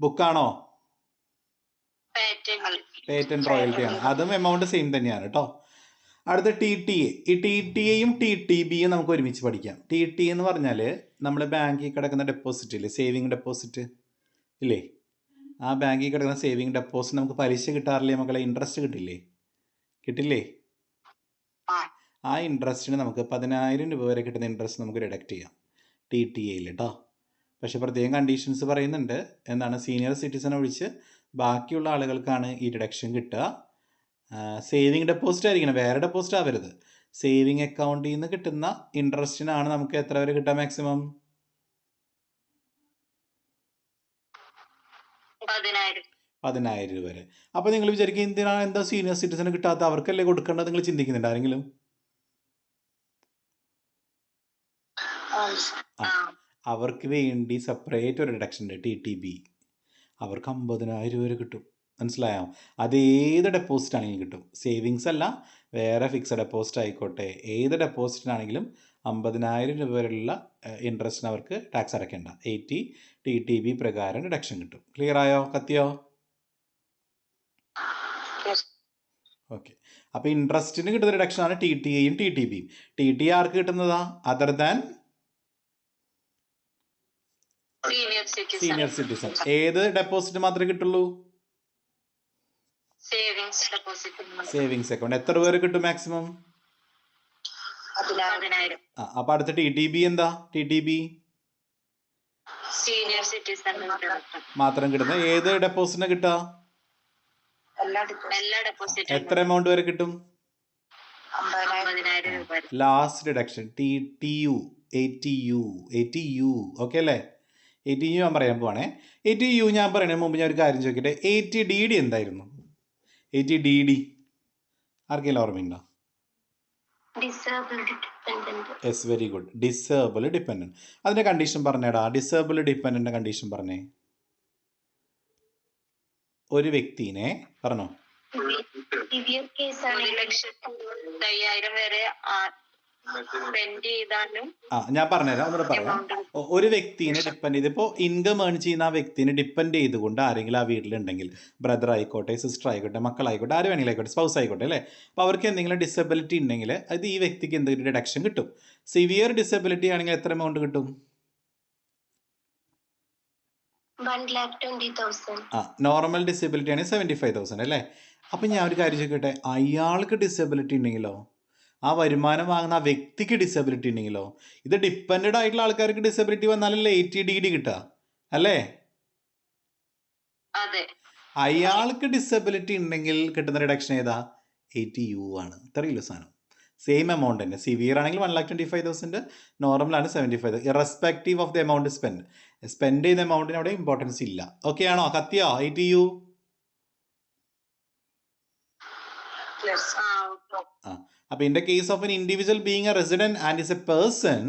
ബുക്കാണോ? പേറ്റന്റ് റോയൽറ്റി ആണ്. അതും എമൗണ്ട് സെയിം തന്നെയാണ് കേട്ടോ. അടുത്ത TTA. ഈ TTA-യും TTB-യും നമുക്ക് ഒരുമിച്ച് പഠിക്കാം. TTA എന്ന് പറഞ്ഞാൽ നമ്മൾ ബാങ്കിൽ കിടക്കുന്ന ഡെപ്പോസിറ്റ് ഇല്ലേ? സേവിങ് ഡെപ്പോസിറ്റ് ഇല്ലേ? ആ ബാങ്കിൽ കിടക്കുന്ന സേവിങ് ഡെപ്പോസിറ്റ് നമുക്ക് പലിശ കിട്ടാറില്ലേ മക്കളെ? ഇൻട്രസ്റ്റ് കിട്ടില്ലേ? കിട്ടില്ലേ? ആ ഇൻട്രസ്റ്റിന് നമുക്ക് 10,000 രൂപ വരെ കിട്ടുന്ന ഇൻട്രസ്റ്റ് നമുക്ക് ഡിഡക്റ്റ് ചെയ്യാം TTA-യിൽ കേട്ടോ. പക്ഷേ പ്രത്യേകം കണ്ടീഷൻസ് പറയുന്നുണ്ട്. എന്താണ്? സീനിയർ സിറ്റിസൺ ഒഴിച്ച് ബാക്കിയുള്ള ആളുകൾക്കാണ് ഈ ഡിഡക്ഷൻ കിട്ടുക. സേവിങ് ഡെപ്പോസിറ്റ് ആയിരിക്കണം, വേറെ ഡെപ്പോസിറ്റ് ആവരുത്. സേവിങ് അക്കൗണ്ടിൽ നിന്ന് കിട്ടുന്ന ഇൻട്രസ്റ്റിനാണ് നമുക്ക് എത്ര വരെ കിട്ടുക? മാക്സിമം 10,000 രൂപ വരെ. അപ്പോൾ നിങ്ങൾ വിചാരിക്കും എന്തിനാണ് എന്താ സീനിയർ സിറ്റിസന് കിട്ടാത്ത? അവർക്കല്ലേ കൊടുക്കേണ്ടത്? നിങ്ങൾ ചിന്തിക്കുന്നുണ്ട് ആരെങ്കിലും? അവർക്ക് വേണ്ടി സെപ്പറേറ്റ് ഒരു ഡിഡക്ഷൻ ഉണ്ട്, TTB. അവർക്ക് 50,000 രൂപ വരെ കിട്ടും. മനസ്സിലായോ? അത് ഏത് ഡെപ്പോസിറ്റ് ആണെങ്കിലും കിട്ടും. സേവിങ്സ് അല്ല, വേറെ ഫിക്സഡ് ഡെപ്പോസിറ്റ് ആയിക്കോട്ടെ, ഏത് ഡെപ്പോസിറ്റിനാണെങ്കിലും 50,000 രൂപ വരെയുള്ള ഇൻട്രസ്റ്റിന് അവർക്ക് ടാക്സ് അടയ്ക്കേണ്ട. 80 TTB പ്രകാരം ഡിഡക്ഷൻ കിട്ടും. ക്ലിയർ ആയോ? കത്തിയോ? ഓക്കെ. അപ്പോൾ ഇൻട്രസ്റ്റിന് കിട്ടുന്ന റിഡക്ഷനാണ് TTA-യും TTB-യും. TTA ആർക്ക് കിട്ടുന്നതാ? Other than senior citizen. ഏത് ഡെപ്പോസിറ്റ് മാത്രമേ കിട്ടുള്ളൂ? Savings account. എത്ര രൂപ വരെ കിട്ടും മാക്സിമം? 10,000. അപ്പോൾ അടുത്ത TTB എന്താ? TTB സീനിയർ സിറ്റിസൺ മാത്രം കിട്ടുന്ന. ഏത് ഡെപ്പോസിറ്റിന് കിട്ടുക? എല്ലാ ഡെപ്പോസിറ്റും എത്ര എമൗണ്ട് വരെ കിട്ടും? 50,000 രൂപ. Last deduction ATU. ഓക്കെ അല്ലേ? ATU ഞാൻ പറയാൻ പോവാണേ. ATU ഞാൻ പറയുന്നതിന് മുമ്പ് ഞാൻ ഒരു കാര്യം ചോദിക്കട്ടെ. ATDD എന്തായിരുന്നു? ATDD ആർക്കെങ്കിലും ഓർമ്മയുണ്ടോ? Yes, very good. Disable dependent. അതിൻ്റെ കണ്ടീഷൻ പറഞ്ഞേടാ. ഡിസേബിൾ ഡിപ്പെൻഡൻ്റെ കണ്ടീഷൻ പറഞ്ഞേ. ഒരു വ്യക്തിനെ പറഞ്ഞോ. 1,25,000 വരെ സ്പെൻഡ് ചെയ്താലും ഞാൻ പറഞ്ഞുതരാം, ഒന്നുകൂടെ പറയാം. ഒരു വ്യക്തിനെ ഡിപ്പെൻഡ് ചെയ്ത്, ഇപ്പോൾ ഇൻകം ഏൺ ചെയ്യുന്ന ആ വ്യക്തിനെ ഡിപ്പെൻഡ് ചെയ്തുകൊണ്ട് ആരെങ്കിലും ആ വീട്ടിലുണ്ടെങ്കിൽ, ബ്രദർ ആയിക്കോട്ടെ, സിസ്റ്റർ ആയിക്കോട്ടെ, മക്കളായിക്കോട്ടെ, ആര് വേണമെങ്കിലും ആയിക്കോട്ടെ, സ്പൗസ് ആയിക്കോട്ടെ അല്ലേ? അപ്പോൾ അവർക്ക് എന്തെങ്കിലും ഡിസബിലിറ്റി ഉണ്ടെങ്കിൽ അത് ഈ വ്യക്തിക്ക് എന്തെങ്കിലും ഡിഡക്ഷൻ കിട്ടും. സിവിയർ ഡിസബിലിറ്റി ആണെങ്കിൽ എത്ര എമൗണ്ട് കിട്ടും? 1,20,000. നോർമൽ ഡിസബിലിറ്റി ആണെങ്കിൽ 75,000 അല്ലേ? അപ്പം ഞാൻ ഒരു കാര്യം ചോദിക്കട്ടെ, അയാൾക്ക് ഡിസബിലിറ്റി ഉണ്ടെങ്കിലോ, ആ വരുമാനം വാങ്ങുന്ന ആ വ്യക്തിക്ക് ഡിസബിലിറ്റി ഉണ്ടെങ്കിലോ? ഇത് ഡിപ്പെൻഡ് ആയിട്ടുള്ള ആൾക്കാർക്ക് ഡിസബിലിറ്റി വന്നാലല്ലേ ATDD കിട്ടുക അല്ലേ? അയാൾക്ക് ഡിസബിലിറ്റി ഉണ്ടെങ്കിൽ കിട്ടുന്ന റിഡക്ഷൻ ഏതാ? ATU ആണ്. ഇത്രയുള്ള സാധനം സെയിം എമൗണ്ട് തന്നെ. സിവിയർ ആണെങ്കിൽ 1,25,000, നോർമലാണ് 75,000. Irrespective of the amount spend ചെയ്ത എമൗണ്ടിന് അവിടെ ഇമ്പോർട്ടൻസ് ഇല്ല. ഓക്കെ ആണോ? കത്തിയോ? ATU അപ്പോൾ in the case of an individual being a resident and is a person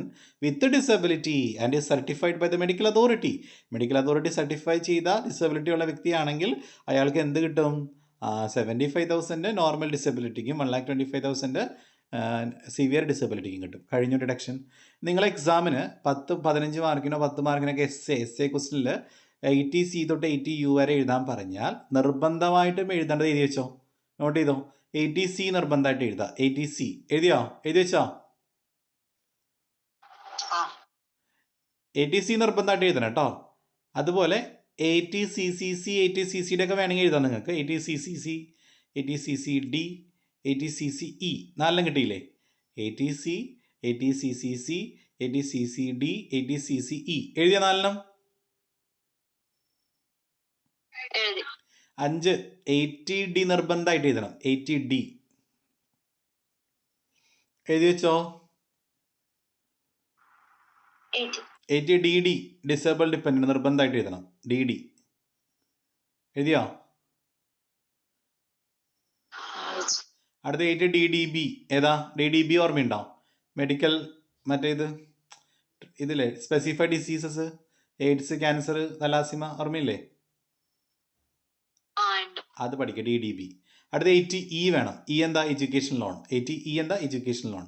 with disability and is certified by the medical authority certify ചെയ്ത disability ഉള്ള വ്യക്തിയാണെങ്കിൽ അയാൾക്ക് എന്ത് കിട്ടും? 75,000 നോർമൽ ഡിസബിലിറ്റിക്കും 1,25,000 സിവിയർ ഡിസബിലിറ്റിക്കും കിട്ടും. കഴിഞ്ഞ ഡിഡക്ഷൻ. നിങ്ങൾ എക്സാമിന് 10-15 മാർക്കിനോ 10 മാർക്കിനൊക്കെ എസ് എ ക്വസ്റ്റിനിൽ 80C തൊട്ട് 80U വരെ എഴുതാൻ പറഞ്ഞാൽ നിർബന്ധമായിട്ടും എഴുതേണ്ടത് എഴുതി വെച്ചോ, നോട്ട് ചെയ്തോ. 80C നിർബന്ധമായിട്ട് എഴുതാം. 80C എഴുതിയോ? എഴുതി വെച്ചോ? 80C നിർബന്ധമായിട്ട് എഴുതണം കേട്ടോ. അതുപോലെ 80CCC 80CCയുടെ ഒക്കെ വേണമെങ്കിൽ എഴുതാം നിങ്ങൾക്ക്. 80CCC 80CCD 80CCE 4 കിട്ടിയില്ലേ? 80C 80CCC 80CCD 80CCE എഴുതിയ 4 5 80D നിർബന്ധമായിട്ട് എഴുതണം. 80D എഴുതി വെച്ചോ. 80DD ഡിസേബിൾ ഡിപ്പെൻഡന്റ് നിർബന്ധമായിട്ട് എഴുതണം. DD എഴുതിയോ? അടുത്ത 80DDB ഏതാ? DDB ഓർമ്മയുണ്ടോ? മെഡിക്കൽ മറ്റേത് ഇതില്ലേ, സ്പെസിഫൈഡ് ഡിസീസസ്, എയ്ഡ്സ്, ക്യാൻസർ, തലാസിമ ഓർമ്മയില്ലേ? അത് പഠിക്കുക. DDB. അടുത്ത 80E വേണം. E എന്താ? Education loan. 80E എന്താ? എഡ്യൂക്കേഷൻ ലോൺ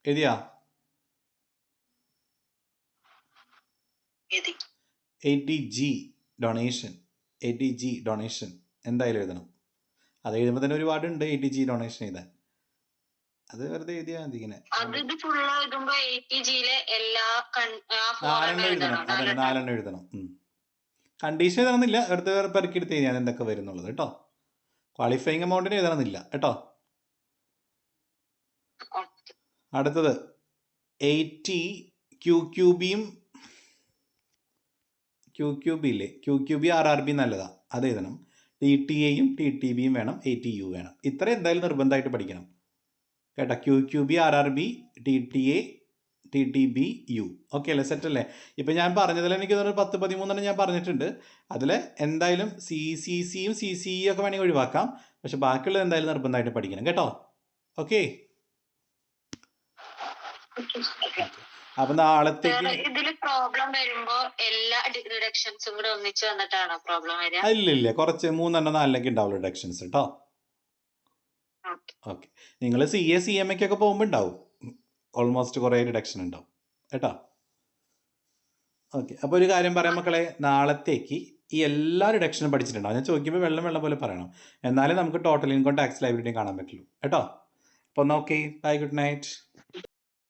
എഴുതിയാ? 80G donation. 80G ഡൊണേഷൻ എന്തായാലും എഴുതണം. അത് എഴുതുമ്പോൾ തന്നെ ഒരുപാടുണ്ട് 80G ഡൊണേഷൻ എഴുതാൻ. അത് വെറുതെ എഴുതിയാൽ മതി. ഇങ്ങനെ 4 എഴുതണം. അതെ, 4 എഴുതണം. കണ്ടീഷൻ എഴുതണമെന്നില്ല, അടുത്ത പെറുക്കിയെടുത്ത് എഴുതിയാൽ എന്തൊക്കെ വരുന്നുള്ളത് കേട്ടോ. ക്വാളിഫയിങ് എമൗണ്ടിന് എഴുതണമെന്നില്ല കേട്ടോ. അടുത്തത് 80 QQBയും QQB ഇല്ലേ, QQB RRB നല്ലതാണ്, അത് എഴുതണം. TTAയും TTBയും വേണം. 80U വേണം. ഇത്ര എന്തായാലും നിർബന്ധമായിട്ട് പഠിക്കണം കേട്ടോ. QQB RRB TTA TTBU okay അല്ലേ? സെറ്റ് അല്ലേ? ഇപ്പം ഞാൻ പറഞ്ഞതിൽ എനിക്ക് 10-13 ഞാൻ പറഞ്ഞിട്ടുണ്ട്. അതിൽ എന്തായാലും CCCയും CCE ഒക്കെ വേണമെങ്കിൽ ഒഴിവാക്കാം, പക്ഷെ ബാക്കിയുള്ളത് എന്തായാലും നിർബന്ധമായിട്ട് പഠിക്കണം കേട്ടോ. ഓക്കെ, അപ്പൊ നാളത്തേക്ക് ഇല്ല, കുറച്ച് 3-4 ഉണ്ടാവുള്ളൂ ഡിഡക്ഷൻസ് കേട്ടോ. ഓക്കെ, നിങ്ങൾ CA CMA ഒക്കെ പോകുമ്പോൾ ഉണ്ടാവും, ഓൾമോസ്റ്റ് കുറേ ഡിഡക്ഷൻ ഉണ്ടാവും കേട്ടോ. ഓക്കെ, അപ്പോൾ ഒരു കാര്യം പറയാം മക്കളെ, നാളത്തേക്ക് ഈ എല്ലാ ഡിഡക്ഷനും പഠിച്ചിട്ടുണ്ടാവും. ഞാൻ ചോദിക്കുമ്പോൾ വെള്ളം പോലെ പറയണം, എന്നാലേ നമുക്ക് ടോട്ടൽ ഇൻകം ടാക്സ് ലയബിലിറ്റിയും കാണാൻ പറ്റുള്ളൂ കേട്ടോ. അപ്പോൾ എന്നാൽ ഓക്കെ, ബൈ, ഗുഡ് നൈറ്റ്.